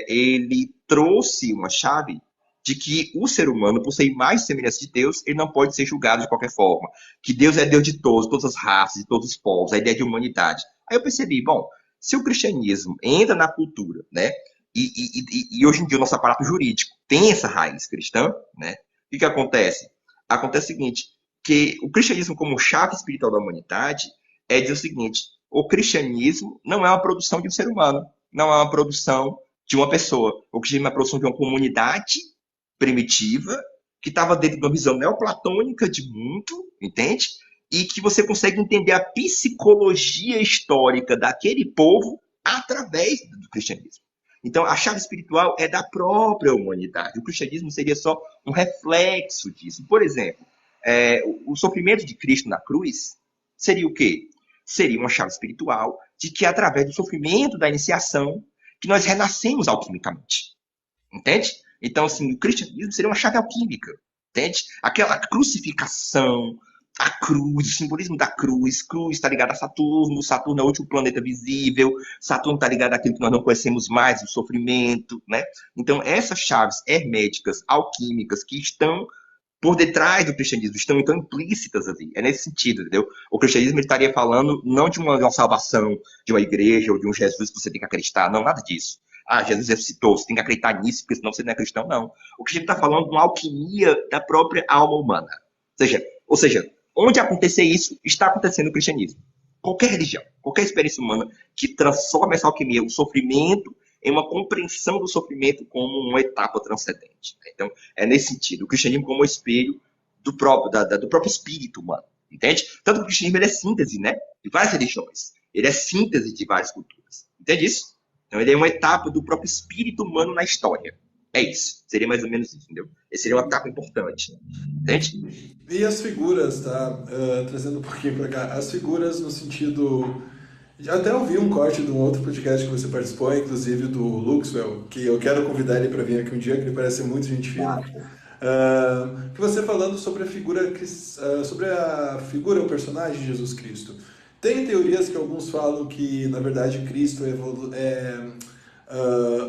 ele trouxe uma chave de que o ser humano, por ser mais semelhança de Deus, ele não pode ser julgado de qualquer forma. Que Deus é Deus de todos, todas as raças, de todos os povos, a ideia de humanidade. Aí eu percebi, bom, se o cristianismo entra na cultura, né, e hoje em dia o nosso aparato jurídico tem essa raiz cristã, né, o que acontece? Acontece o seguinte, que o cristianismo como chave espiritual da humanidade é dizer o seguinte, o cristianismo não é uma produção de um ser humano, não é uma produção de uma pessoa. O cristianismo é uma produção de uma comunidade primitiva que estava dentro de uma visão neoplatônica de mundo, entende? E que você consegue entender a psicologia histórica daquele povo através do cristianismo. Então, a chave espiritual é da própria humanidade. O cristianismo seria só um reflexo disso. Por exemplo, o sofrimento de Cristo na cruz seria o quê? Seria uma chave espiritual de que, através do sofrimento da iniciação, que nós renascemos alquimicamente. Entende? Então, assim, o cristianismo seria uma chave alquímica. Entende? Aquela crucificação, a cruz, o simbolismo da cruz. Cruz está ligado a Saturno. Saturno é o último planeta visível. Saturno está ligado àquilo que nós não conhecemos mais, o sofrimento, né? Então, essas chaves herméticas, alquímicas, que estão por detrás do cristianismo, estão então implícitas ali. É nesse sentido, entendeu? O cristianismo estaria falando não de uma salvação, de uma igreja ou de um Jesus que você tem que acreditar, não, nada disso. Ah, Jesus ressuscitou, você tem que acreditar nisso, porque senão você não é cristão, não. O cristianismo está falando de uma alquimia da própria alma humana. Ou seja, onde acontecer isso, está acontecendo no cristianismo. Qualquer religião, qualquer experiência humana que transforma essa alquimia, o sofrimento, em uma compreensão do sofrimento como uma etapa transcendente. Então, é nesse sentido, o cristianismo como um espelho do próprio espírito humano, entende? Tanto que o cristianismo ele é síntese, né, de várias religiões. Ele é síntese de várias culturas. Entende isso? Então, ele é uma etapa do próprio espírito humano na história. É isso. Seria mais ou menos isso, entendeu? Esse seria uma etapa importante. Entende? E as figuras, tá? Trazendo um pouquinho para cá. As figuras no sentido. Já até ouvi um corte de um outro podcast que você participou, inclusive do Luxwell, que eu quero convidar ele para vir aqui um dia, que ele parece ser muito gente fina. Que você falando sobre a figura, o personagem de Jesus Cristo. Tem teorias que alguns falam que, na verdade, Cristo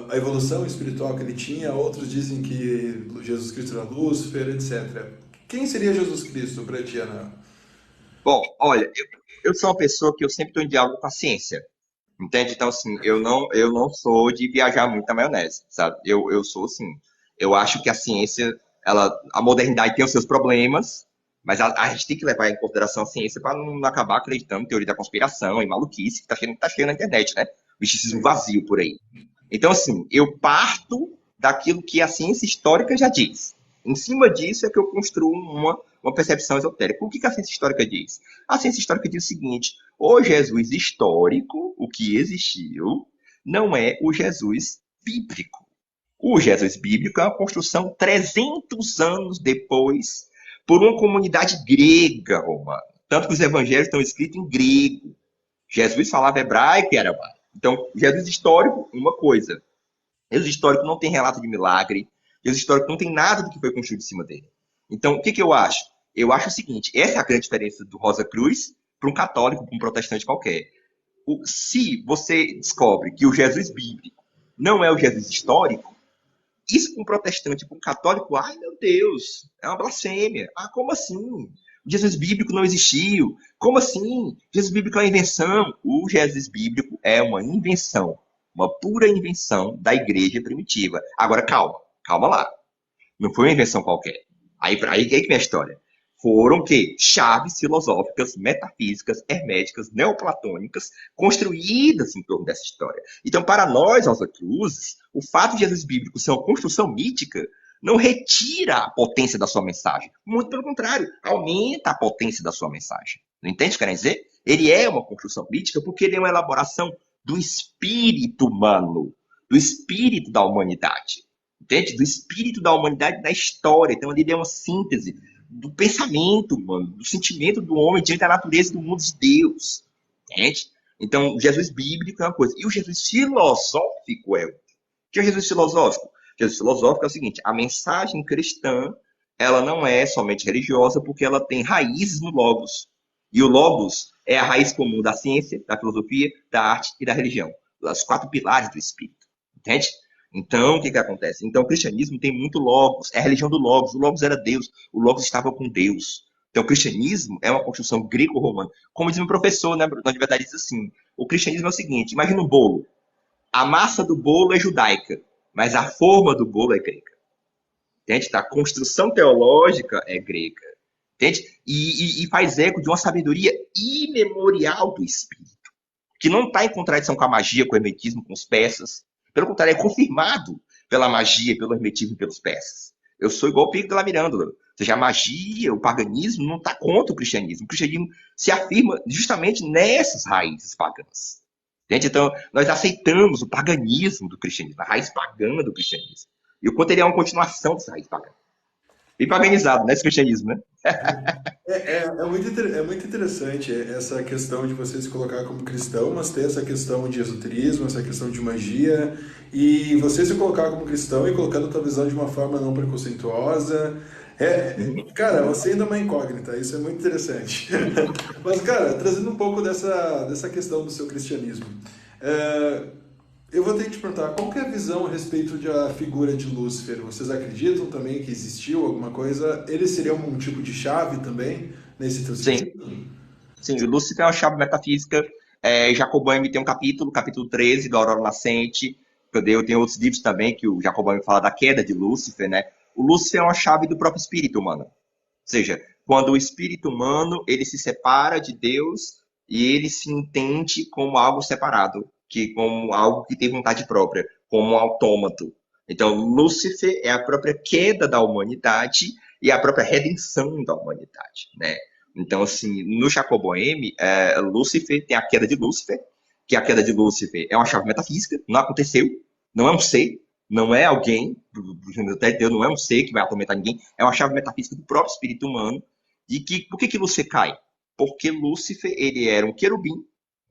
a evolução espiritual que ele tinha, outros dizem que Jesus Cristo era Lúcifer, etc. Quem seria Jesus Cristo para ti, Ana? Bom, olha, eu sou uma pessoa que eu sempre estou em diálogo com a ciência. Entende? Então, assim, eu não sou de viajar muito na maionese, sabe? Eu sou, assim, eu acho que a ciência, a modernidade tem os seus problemas, mas a gente tem que levar em consideração a ciência para não acabar acreditando em teoria da conspiração e maluquice que tá cheio na internet, né? Misticismo vazio por aí. Então, assim, eu parto daquilo que a ciência histórica já diz. Em cima disso é que eu construo uma percepção esotérica. O que a ciência histórica diz? A ciência histórica diz o seguinte: o Jesus histórico, o que existiu, não é o Jesus bíblico. O Jesus bíblico é uma construção 300 anos depois por uma comunidade grega romana. Tanto que os evangelhos estão escritos em grego. Jesus falava hebraico e aramaico. Então, Jesus histórico, uma coisa. Jesus histórico não tem relato de milagre. Jesus histórico não tem nada do que foi construído em cima dele. Então, o que eu acho? Eu acho o seguinte: essa é a grande diferença do Rosa Cruz para um católico, para um protestante qualquer. Se você descobre que o Jesus bíblico não é o Jesus histórico, isso para um protestante, para um católico, ai meu Deus, é uma blasfêmia. Ah, como assim? O Jesus bíblico não existiu. Como assim? Jesus bíblico é uma invenção. O Jesus bíblico é uma invenção, uma pura invenção da igreja primitiva. Agora, calma lá. Não foi uma invenção qualquer. Aí que vem a história. Foram que chaves filosóficas, metafísicas, herméticas, neoplatônicas, construídas em torno dessa história. Então, para nós, Rosa Cruz, o fato de Jesus bíblico ser uma construção mítica não retira a potência da sua mensagem. Muito pelo contrário, aumenta a potência da sua mensagem. Não entende o que quer dizer? Ele é uma construção mítica porque ele é uma elaboração do espírito humano, do espírito da humanidade. Entende? Do espírito da humanidade na história. Então, ele é uma síntese do pensamento humano, do sentimento do homem diante da natureza do mundo de Deus. Entende? Então, o Jesus bíblico é uma coisa. E o Jesus filosófico é outra. O que é o Jesus filosófico? O Jesus filosófico é o seguinte: a mensagem cristã, ela não é somente religiosa porque ela tem raízes no Logos. E o Logos é a raiz comum da ciência, da filosofia, da arte e da religião. Os 4 pilares do espírito. Entende? Então, o que acontece? Então, o cristianismo tem muito Logos, é a religião do Logos. O Logos era Deus, o Logos estava com Deus. Então, o cristianismo é uma construção greco-romana. Como diz meu professor, né, na verdade, diz assim: o cristianismo é o seguinte, imagina um bolo. A massa do bolo é judaica, mas a forma do bolo é grega. Entende? A construção teológica é grega. Entende? E faz eco de uma sabedoria imemorial do Espírito, que não está em contradição com a magia, com o hermetismo, com os persas. Pelo contrário, é confirmado pela magia, pelo hermetismo e pelos persas. Eu sou igual o Pico de la Mirándola. Ou seja, a magia, o paganismo não está contra o cristianismo. O cristianismo se afirma justamente nessas raízes pagãs. Entende? Então, nós aceitamos o paganismo do cristianismo, a raiz pagã do cristianismo. E o quanto ele é uma continuação dessa raiz pagã. Bem paganizado, né, esse cristianismo, né? É muito interessante essa questão de você se colocar como cristão, mas ter essa questão de esoterismo, essa questão de magia, e você se colocar como cristão e colocando a tua visão de uma forma não preconceituosa. Cara, você ainda é uma incógnita, isso é muito interessante. Mas, cara, trazendo um pouco dessa questão do seu cristianismo. É, eu vou ter que te perguntar, qual que é a visão a respeito da figura de Lúcifer? Vocês acreditam também que existiu alguma coisa? Ele seria um tipo de chave também, nesse teu Sim, sentido? sim. O Lúcifer é uma chave metafísica. Jacob Boehme tem um capítulo 13, do Aurora Nascente. Eu tenho outros livros também que o Jacob Boehme fala da queda de Lúcifer, né? O Lúcifer é uma chave do próprio espírito humano. Ou seja, quando o espírito humano ele se separa de Deus e ele se entende como algo separado, como algo que tem vontade própria, como um autômato. Então, Lúcifer é a própria queda da humanidade e a própria redenção da humanidade, né? Então, assim, no Jacob Boehme, Lúcifer tem a queda de Lúcifer, que a queda de Lúcifer é uma chave metafísica, não aconteceu, não é um ser, não é alguém, até Deus não é um ser que vai atormentar ninguém, é uma chave metafísica do próprio espírito humano. Por que Lúcifer cai? Porque Lúcifer, ele era um querubim,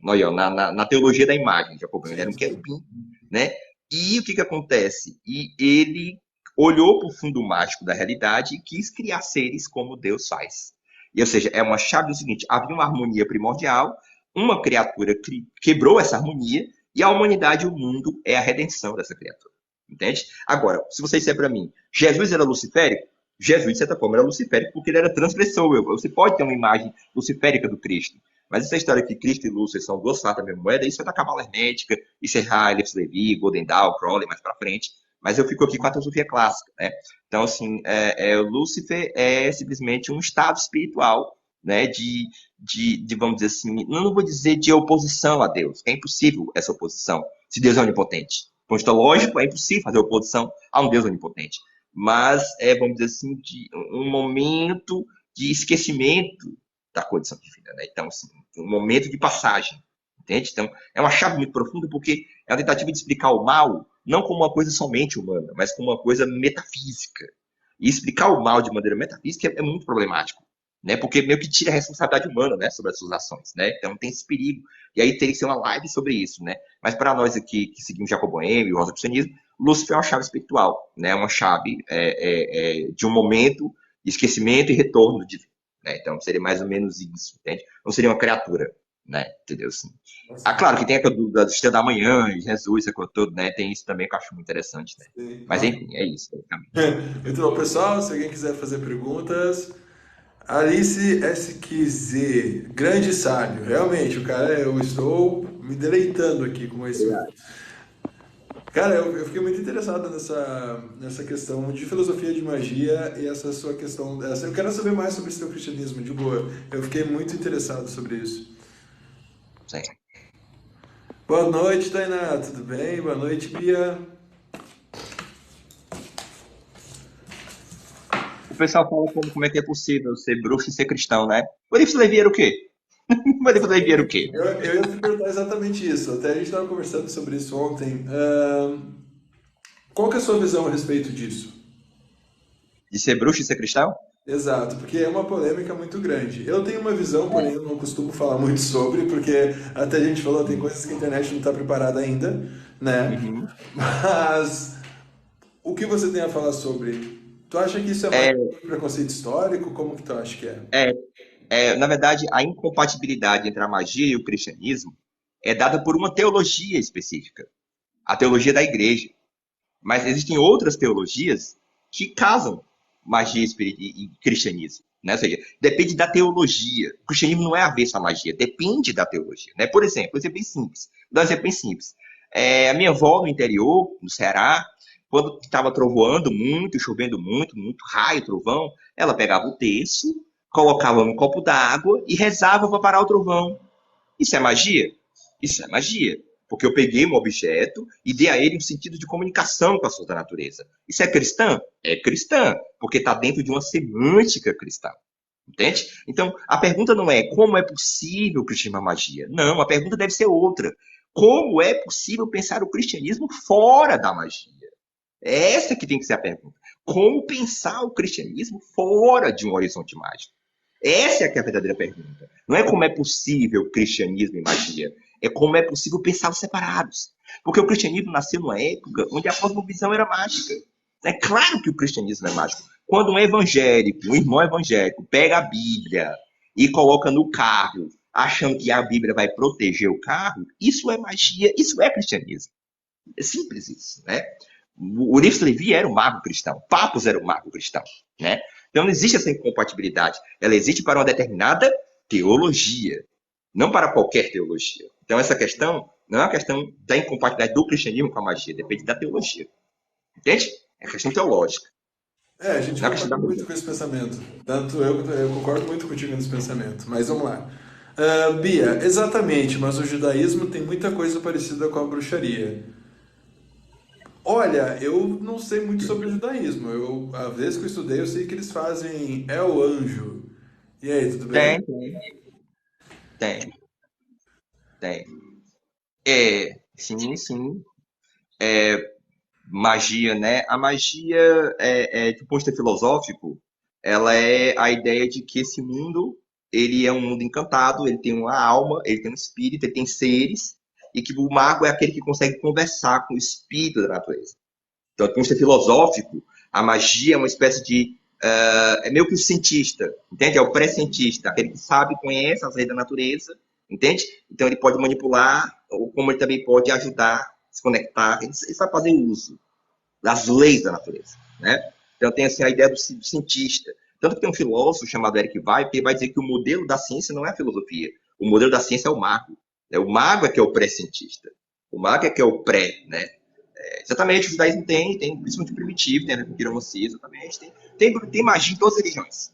na teologia da imagem, Jacob, ele era um Sim, sim. querubim, né? E o que acontece? E ele olhou para o fundo mágico da realidade e quis criar seres como Deus faz. Ou seja, é uma chave do seguinte: havia uma harmonia primordial, uma criatura quebrou essa harmonia, e a humanidade, o mundo, é a redenção dessa criatura. Entende? Agora, se você disser para mim, Jesus era luciférico? Jesus, de certa forma, era luciférico porque ele era transgressor. Você pode ter uma imagem luciférica do Cristo. Mas essa história que Cristo e Lúcifer são duas fatas da mesma moeda, isso é da Cabala Hermética, isso é Hayley, Levi, Golden Dahl, Crowley, mais para frente. Mas eu fico aqui com a teosofia clássica, né? Então, assim, o Lúcifer é simplesmente um estado espiritual, né? Vamos dizer assim, não vou dizer de oposição a Deus, que é impossível essa oposição, se Deus é onipotente. Do ponto de vista lógico, é impossível fazer oposição a um Deus onipotente. Mas vamos dizer assim, de um momento de esquecimento da condição divina, né? Então, assim, um momento de passagem, entende? Então, é uma chave muito profunda porque é uma tentativa de explicar o mal não como uma coisa somente humana, mas como uma coisa metafísica. E explicar o mal de maneira metafísica é muito problemático, né? Porque meio que tira a responsabilidade humana, né, sobre as suas ações, né? Então tem esse perigo. E aí teria que ser uma live sobre isso, né? Mas para nós aqui que seguimos Jacob Boehme e o Rosicrucianismo, Lúcifer é uma chave espiritual, né? Uma chave de um momento de esquecimento e retorno divino, né? Então seria mais ou menos isso, entende? Não seria uma criatura, né? Entendeu? Assim. Ah, Nossa, claro que tem aquela da Estrela da Manhã, Jesus, essa coisa toda, né? Tem isso também que eu acho muito interessante, né? sim. Mas enfim, é isso, basicamente. Então, pessoal, se alguém quiser fazer perguntas, Alice SQZ, grande sábio. Realmente, o cara, eu estou me deleitando aqui com esse. Cara, eu fiquei muito interessado nessa questão de filosofia de magia e essa sua questão. Eu quero saber mais sobre o seu cristianismo, de boa. Eu fiquei muito interessado sobre isso. Sim. Boa noite, Tainá, tudo bem? Boa noite, Bia. O pessoal fala como é que é possível ser bruxo e ser cristão, né? O Elifas Levi era o quê? O Elifas Levi era o quê? Eu ia te perguntar exatamente isso. Até a gente estava conversando sobre isso ontem. Qual que é a sua visão a respeito disso? De ser bruxo e ser cristão? Exato, porque é uma polêmica muito grande. Eu tenho uma visão, porém eu não costumo falar muito sobre, porque até a gente falou, tem coisas que a internet não está preparada ainda, né? Uhum. Mas o que você tem a falar sobre? Tu acha que isso é mais É, um preconceito histórico? Como que tu acha que é? é, na verdade, a incompatibilidade entre a magia e o cristianismo é dada por uma teologia específica, a teologia da igreja. Mas existem outras teologias que casam magia e cristianismo. Né? Ou seja, depende da teologia. O cristianismo não é avesso à magia, depende da teologia. Né? Por exemplo, um exemplo bem simples. Vou dar um exemplo bem simples. A minha avó no interior, no Ceará, quando estava trovoando muito, chovendo muito, muito raio, trovão, ela pegava o terço, colocava num copo d'água e rezava para parar o trovão. Isso é magia? Isso é magia. Porque eu peguei um objeto e dei a ele um sentido de comunicação com a sua natureza. Isso é cristã? É cristã, porque está dentro de uma semântica cristã. Entende? Então, a pergunta não é como é possível o cristianismo a magia. Não, a pergunta deve ser outra. Como é possível pensar o cristianismo fora da magia? É essa que tem que ser a pergunta. Como pensar o cristianismo fora de um horizonte mágico? Essa é que é a verdadeira pergunta. Não é como é possível cristianismo e magia. É como é possível pensá-los separados. Porque o cristianismo nasceu numa época onde a cosmovisão era mágica. É claro que o cristianismo é mágico. Quando um evangélico, um irmão evangélico, pega a Bíblia e coloca no carro, achando que a Bíblia vai proteger o carro, isso é magia, isso é cristianismo. É simples isso, né? O Ulysses Levi era um mago cristão, Papos era um mago cristão, né? Então não existe essa incompatibilidade. Ela existe para uma determinada teologia, não para qualquer teologia. Então essa questão não é uma questão da incompatibilidade do cristianismo com a magia, depende da teologia. Entende? É questão teológica. A gente Não é questão concorda da muito magia. com esse pensamento. Tanto eu concordo muito contigo nesse pensamento. Mas vamos lá. Bia, exatamente, mas o judaísmo tem muita coisa parecida com a bruxaria. Olha, eu não sei muito sobre o judaísmo. A vez que eu estudei, eu sei que eles fazem El Anjo. E aí, tudo bem? Tem, tem, tem. É, sim, sim. Magia, né? A magia, do ponto de vista filosófico, ela é a ideia de que esse mundo, ele é um mundo encantado, ele tem uma alma, ele tem um espírito, ele tem seres, e que o mago é aquele que consegue conversar com o espírito da natureza. Então, do ponto de vista filosófico, a magia é uma espécie de... é meio que o cientista, entende? É o pré-cientista, aquele que sabe, conhece as leis da natureza, entende? Então, ele pode manipular, ou como ele também pode ajudar, se conectar, ele sabe fazer uso das leis da natureza, né? Então tem assim a ideia do cientista. Tanto que tem um filósofo chamado Eric Vai, que vai dizer que o modelo da ciência não é a filosofia. O modelo da ciência é o mago. O mago é que é o pré-cientista. O mago é que é o pré, né? Exatamente, o judaísmo tem principalmente primitivo, tem a ver com quiromancia, exatamente. Tem magia em todas as religiões.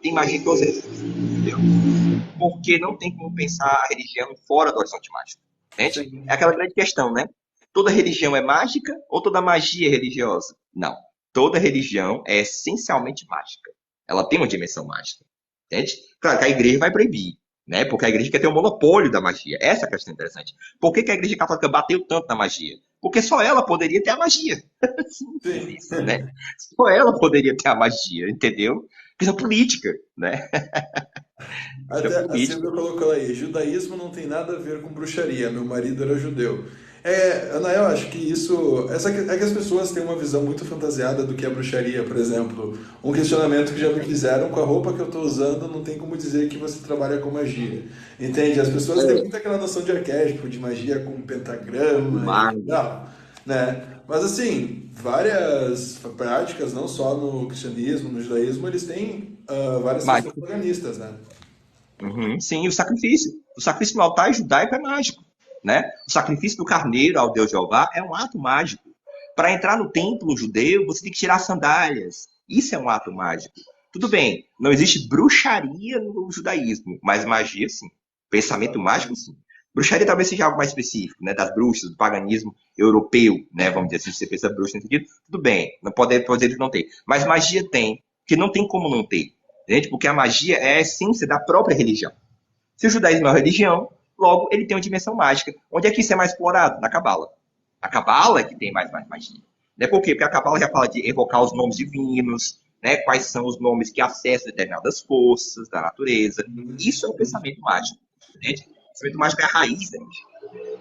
Tem magia em todas as religiões. Entendeu? Porque não tem como pensar a religião fora do horizonte mágico. Entende? É Sim. aquela grande questão, né? Toda religião é mágica ou toda magia é religiosa? Não. Toda religião é essencialmente mágica. Ela tem uma dimensão mágica. Entende? Claro que a igreja vai proibir, né? Porque a igreja quer ter o monopólio da magia. Essa é a questão interessante. Por que a igreja católica bateu tanto na magia? Porque só ela poderia ter a magia. Simples Sim. isso, né? Só ela poderia ter a magia, entendeu? Questão política, né? Questão Até a política. Silvia colocou aí, judaísmo não tem nada a ver com bruxaria, meu marido era judeu. Ana, eu acho que isso. É que as pessoas têm uma visão muito fantasiada do que é bruxaria, por exemplo. Um questionamento que já me fizeram com a roupa que eu estou usando, não tem como dizer que você trabalha com magia. Entende? As pessoas têm muito aquela noção de arquétipo, de magia com O pentagrama e mago. tal, né? Mas assim, várias práticas, não só no cristianismo, no judaísmo, eles têm várias questões Mágico. paganistas, né? Uhum, sim, o sacrifício. O sacrifício no altar judaico é mágico, né? O sacrifício do carneiro ao Deus Jeová é um ato mágico. Para entrar no templo judeu, você tem que tirar sandálias. Isso é um ato mágico. Tudo bem, não existe bruxaria no judaísmo, mas magia sim. Pensamento mágico sim. Bruxaria talvez seja algo mais específico, né? Das bruxas, do paganismo europeu, né? Vamos dizer assim, se você pensa bruxa nesse sentido, tudo bem, não pode não ter. Mas magia tem, que não tem como não ter. Entende? Porque a magia é a essência da própria religião. Se o judaísmo é uma religião, logo ele tem uma dimensão mágica. Onde é que isso é mais explorado? Na Cabala. A Cabala é que tem mais magia. Né? Por quê? Porque a Cabala já fala de evocar os nomes divinos, né? Quais são os nomes que acessam determinadas forças da natureza. Isso é o pensamento mágico. Entende? O pensamento mágico é a raiz da magia.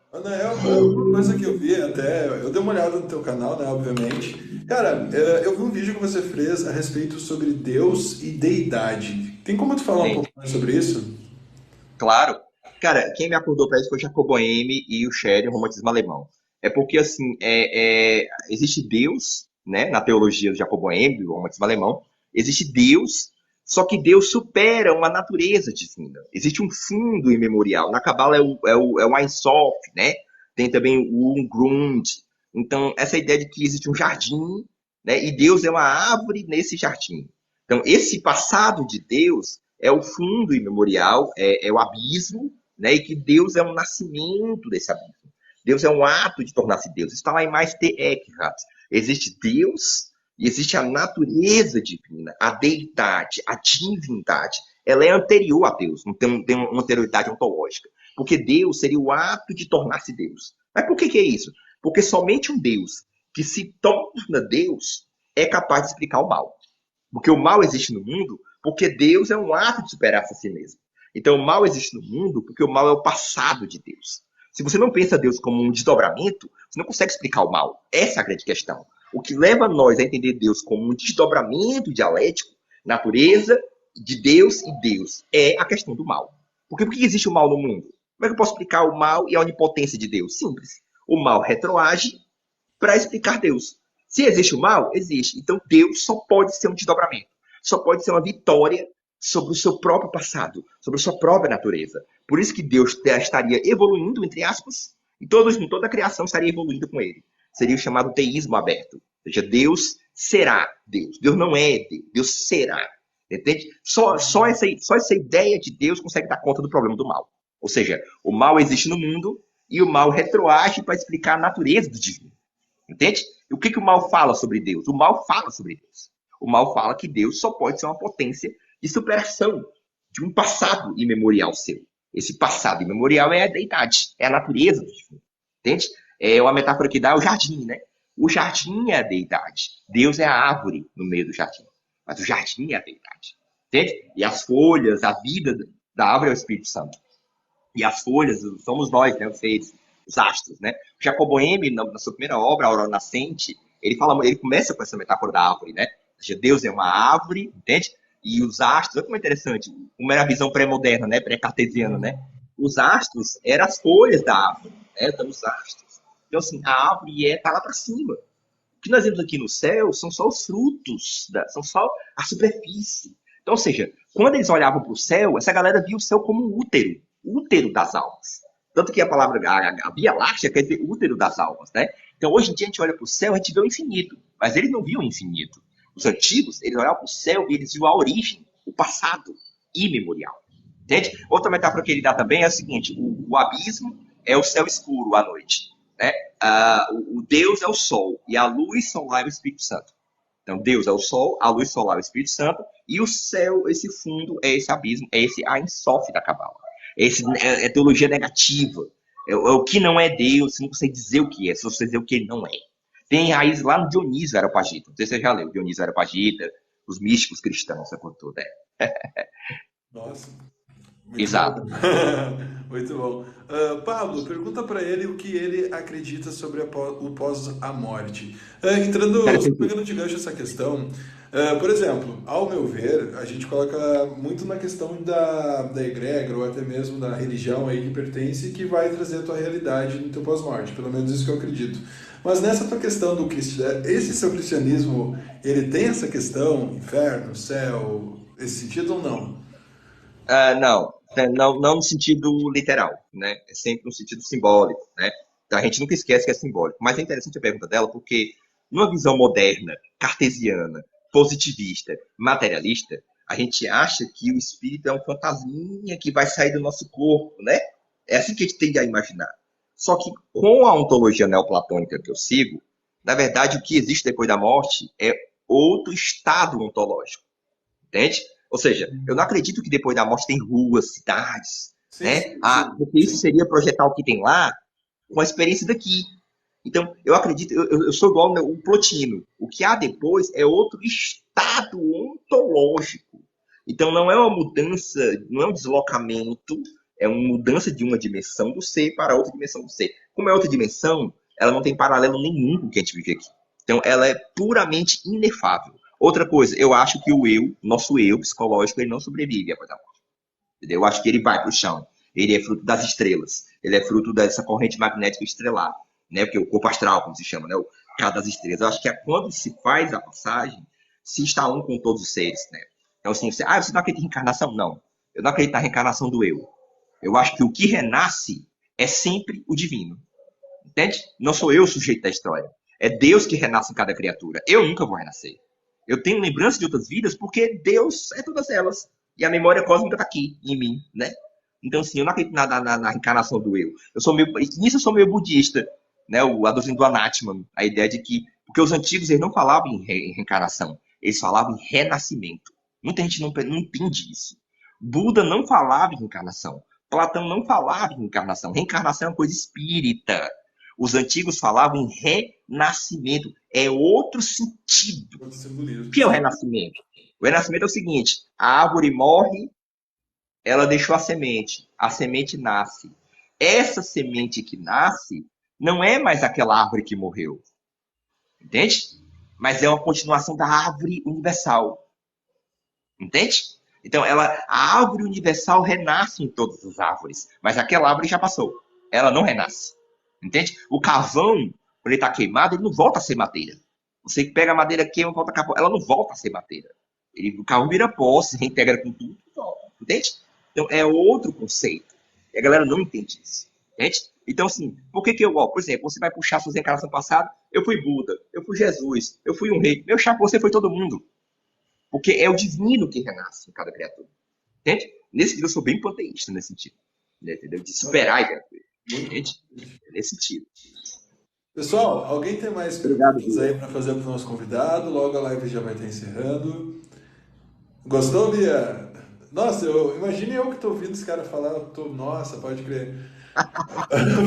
Anael, uma coisa que eu vi até, eu dei uma olhada no teu canal, né, obviamente. Cara, eu vi um vídeo que você fez a respeito sobre Deus e deidade. Tem como tu falar um Sim, pouco mais sobre isso? claro. Cara, quem me acordou para isso foi o Jacob Boehme e o Schelling, o romantismo alemão. É porque, assim, existe Deus, né, na teologia do Jacob Boehme, do romantismo alemão, existe Deus, só que Deus supera uma natureza divina. Existe um fundo imemorial. Na Kabbalah é o Ein Sof, né? Tem também o Ungrund. Então, essa ideia de que existe um jardim, né, e Deus é uma árvore nesse jardim. Então, esse passado de Deus é o fundo imemorial, é o abismo, né? E que Deus é um nascimento desse abismo. Deus é um ato de tornar-se Deus. Isso está lá em Mais T. Eckhart. Existe Deus e existe a natureza divina, a deidade, a divindade. Ela é anterior a Deus, não tem uma anterioridade ontológica. Porque Deus seria o ato de tornar-se Deus. Mas por que é isso? Porque somente um Deus que se torna Deus é capaz de explicar o mal. Porque o mal existe no mundo porque Deus é um ato de superar-se a si mesmo. Então o mal existe no mundo porque o mal é o passado de Deus. Se você não pensa Deus como um desdobramento, você não consegue explicar o mal. Essa é a grande questão. O que leva nós a entender Deus como um desdobramento dialético, natureza de Deus e Deus, é a questão do mal. Porque por que existe o mal no mundo? Como é que eu posso explicar o mal e a onipotência de Deus? Simples. O mal retroage para explicar Deus. Se existe o mal, existe. Então Deus só pode ser um desdobramento. Só pode ser uma vitória sobre o seu próprio passado, sobre a sua própria natureza. Por isso que Deus estaria evoluindo, entre aspas, e toda a criação estaria evoluindo com ele. Seria o chamado teísmo aberto. Ou seja, Deus será Deus. Deus não é Deus, Deus será. Entende? Só essa ideia de Deus consegue dar conta do problema do mal. Ou seja, o mal existe no mundo e o mal retroage para explicar a natureza do divino. Entende? E o que o mal fala sobre Deus? O mal fala sobre Deus. O mal fala que Deus só pode ser uma potência de superação de um passado imemorial seu. Esse passado imemorial é a deidade, é a natureza do divino. Entende? É uma metáfora que dá o jardim, né? O jardim é a deidade. Deus é a árvore no meio do jardim. Mas o jardim é a deidade. Entende? E as folhas, a vida da árvore é o Espírito Santo. E as folhas somos nós, né? Os seres, os astros, né? Jacob Boehme, na sua primeira obra, A Aurora Nascente, ele começa com essa metáfora da árvore, né? Ou seja, Deus é uma árvore, entende? E os astros, olha como é interessante, como era a visão pré-moderna, né? Pré-cartesiana, né? Os astros eram as folhas da árvore, né? Então, os astros. Então, assim, a árvore está lá para cima. O que nós vemos aqui no céu são só os frutos, são só a superfície. Então, ou seja, quando eles olhavam para o céu, essa galera via o céu como um útero das almas. Tanto que a palavra, a Via Láctea quer dizer útero das almas, né? Então, hoje em dia, a gente olha para o céu, a gente vê o infinito, mas eles não viam o infinito. Os antigos, eles olhavam para o céu e eles viam a origem, o passado imemorial. Entende? Outra metáfora que ele dá também é o seguinte, o abismo é o céu escuro à noite, né? O Deus é o sol e a luz solar é o Espírito Santo. Então, Deus é o sol, a luz solar é o Espírito Santo e o céu, esse fundo, é esse abismo, é esse Ein Sof da Cabala. É teologia negativa. É o que não é Deus, você não consegue dizer o que é, só você dizer o que ele não é. Tem raiz lá no Dionísio Areopagita. Não sei se você já leu. Dionísio Areopagita, os místicos cristãos, essa coisa toda. Nossa, muito Exato. bom. Muito bom. Pablo, pergunta para ele o que ele acredita sobre o pós-a-morte. Pegando de gancho essa questão, por exemplo, ao meu ver, a gente coloca muito na questão da egrégora ou até mesmo da religião aí que pertence que vai trazer a tua realidade no teu pós-morte. Pelo menos isso que eu acredito. Mas nessa tua questão do cristianismo, esse seu cristianismo, ele tem essa questão, inferno, céu, esse sentido ou não? Não no sentido literal, né? É sempre no sentido simbólico, né? Então, a gente nunca esquece que é simbólico. Mas é interessante a pergunta dela, porque numa visão moderna, cartesiana, positivista, materialista, a gente acha que o espírito é um fantasminha que vai sair do nosso corpo, né? É assim que a gente tende a imaginar. Só que com a ontologia neoplatônica que eu sigo, na verdade, o que existe depois da morte é outro estado ontológico, entende? Ou seja, eu não acredito que depois da morte tem ruas, cidades, Sim, né? sim, Porque isso sim. seria projetar o que tem lá com a experiência daqui. Então, eu acredito, eu sou igual o Plotino. O que há depois é outro estado ontológico. Então, não é uma mudança, não é um deslocamento, é uma mudança de uma dimensão do ser para outra dimensão do ser. Como é outra dimensão, ela não tem paralelo nenhum com o que a gente vive aqui. Então, ela é puramente inefável. Outra coisa, eu acho que nosso eu psicológico, ele não sobrevive após a morte. Entendeu? Eu acho que ele vai para o chão. Ele é fruto das estrelas. Ele é fruto dessa corrente magnética estrelar, né? Porque o corpo astral, como se chama, né? O cara das estrelas. Eu acho que é quando se faz a passagem, se está um com todos os seres, né? Então, assim, você não acredita em reencarnação? Não. Eu não acredito na reencarnação do eu. Eu acho que o que renasce é sempre o divino. Entende? Não sou eu o sujeito da história. É Deus que renasce em cada criatura. Eu nunca vou renascer. Eu tenho lembrança de outras vidas porque Deus é todas elas. E a memória cósmica está aqui, em mim, né? Então, assim, eu não acredito na reencarnação do eu. Nisso eu sou meio budista, né? A doutrina do Anatman, a ideia de que, porque os antigos eles não falavam em reencarnação, eles falavam em renascimento. Muita gente não entende isso. Buda não falava em reencarnação. Platão não falava em reencarnação. Reencarnação é uma coisa espírita. Os antigos falavam em renascimento. É outro sentido. Outro O simbolismo. que é o renascimento? O renascimento é o seguinte: a árvore morre, ela deixou a semente nasce. Essa semente que nasce não é mais aquela árvore que morreu, entende? Mas é uma continuação da árvore universal, entende? Então, a árvore universal renasce em todas as árvores, mas aquela árvore já passou, ela não renasce, entende? O carvão, quando ele está queimado, ele não volta a ser madeira. Você pega a madeira, queima, volta a carvão, ela não volta a ser madeira. O carvão vira pó, se reintegra com tudo, entende? Então, é outro conceito. E a galera não entende isso. Entende? Então, assim, por que eu, por exemplo, você vai puxar suas reencarnações passadas, eu fui Buda, eu fui Jesus, eu fui um rei. Meu chapa, você foi todo mundo. Porque é o divino que renasce em cada criatura. Entende? Nesse sentido, eu sou bem panteísta nesse sentido. Entendeu? De superar a criatura. Entende? Nesse sentido. Pessoal, alguém tem mais Obrigado, perguntas Bia. aí para fazer para o nosso convidado? Logo a live já vai estar encerrando. Gostou, Bia? Nossa, imagine eu que estou ouvindo esse cara falar, nossa, pode crer.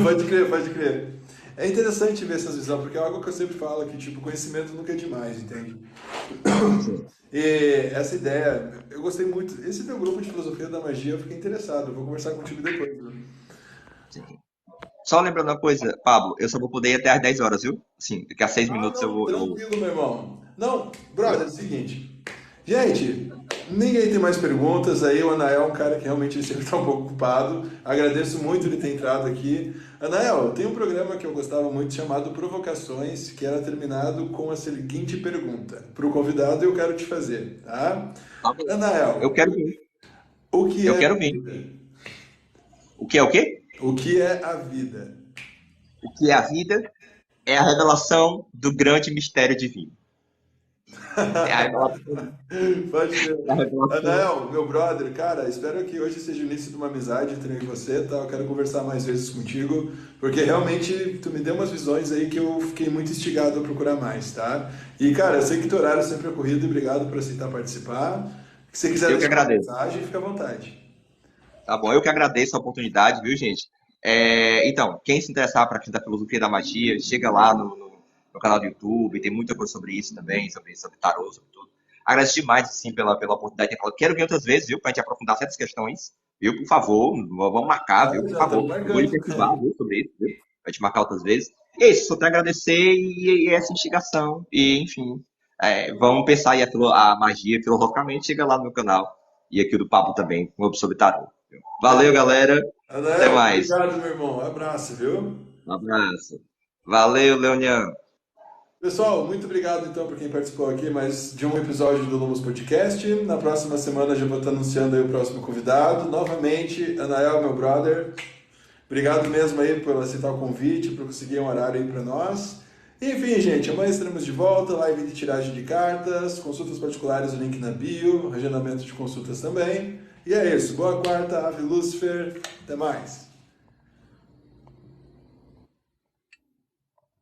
Pode crer, pode crer. É interessante ver essas visões, porque é algo que eu sempre falo, que tipo, conhecimento nunca é demais, entende? Sim, E essa ideia, eu gostei muito. Esse teu grupo de filosofia da magia, eu fiquei interessado. Eu vou conversar contigo depois, né? sim. Só lembrando uma coisa, Pablo, eu só vou poder ir até às 10 horas, viu? Sim, daqui a 6 minutos eu Não, vou. tranquilo, meu irmão. Não, brother, é o seguinte. Gente, ninguém tem mais perguntas. Aí o Anael é um cara que realmente sempre está um pouco ocupado. Agradeço muito ele ter entrado aqui. Anael, tem um programa que eu gostava muito chamado Provocações, que era terminado com a seguinte pergunta. Para o convidado eu quero te fazer, tá? Eu Anael, quero vir. o que Eu é quero vir. vida? O que é o quê? O que é a vida? O que é a vida? É a revelação do grande mistério divino. É a revelação, Pode é a ser. revelação. Anael, meu brother, cara, espero que hoje seja o início de uma amizade entre eu e você, tá? Eu quero conversar mais vezes contigo, porque realmente tu me deu umas visões aí que eu fiquei muito instigado a procurar mais, tá? E, cara, eu sei que teu horário sempre é corrido, e obrigado por aceitar participar. Se você quiser Eu que deixar uma agradeço. mensagem, fica à vontade. Tá bom? Eu que agradeço a oportunidade, viu, gente? Então, quem se interessar para a da filosofia da magia, chega lá no canal do YouTube, tem muita coisa sobre isso também, sobre tarô, sobre tudo. Agradeço demais, assim, pela oportunidade. Quero vir outras vezes, viu, para a gente aprofundar certas questões, viu? Por favor, vamos marcar, viu? Ah, Por já estamos favor. Eu vou lhe marcando. perturbar, viu, sobre isso, viu? Pra gente marcar outras vezes. E é isso, só tenho a agradecer e essa instigação. E, enfim, vamos pensar aí a magia filosoficamente, chega lá no meu canal. E aqui o do Pablo também, sobre tarô. Valeu, galera. Até Anael, mais. obrigado, meu irmão. Um abraço, viu? Um abraço. Valeu, Leonian. Pessoal, muito obrigado então por quem participou aqui mais de um episódio do Lumos Podcast. Na próxima semana já vou estar anunciando aí o próximo convidado. Novamente, Anael, meu brother. Obrigado mesmo aí por aceitar o convite, por conseguir um horário aí para nós. Enfim, gente, amanhã estaremos de volta, live de tiragem de cartas, consultas particulares, o link na bio, agendamento de consultas também. E é isso, boa quarta, Ave Lúcifer, até mais.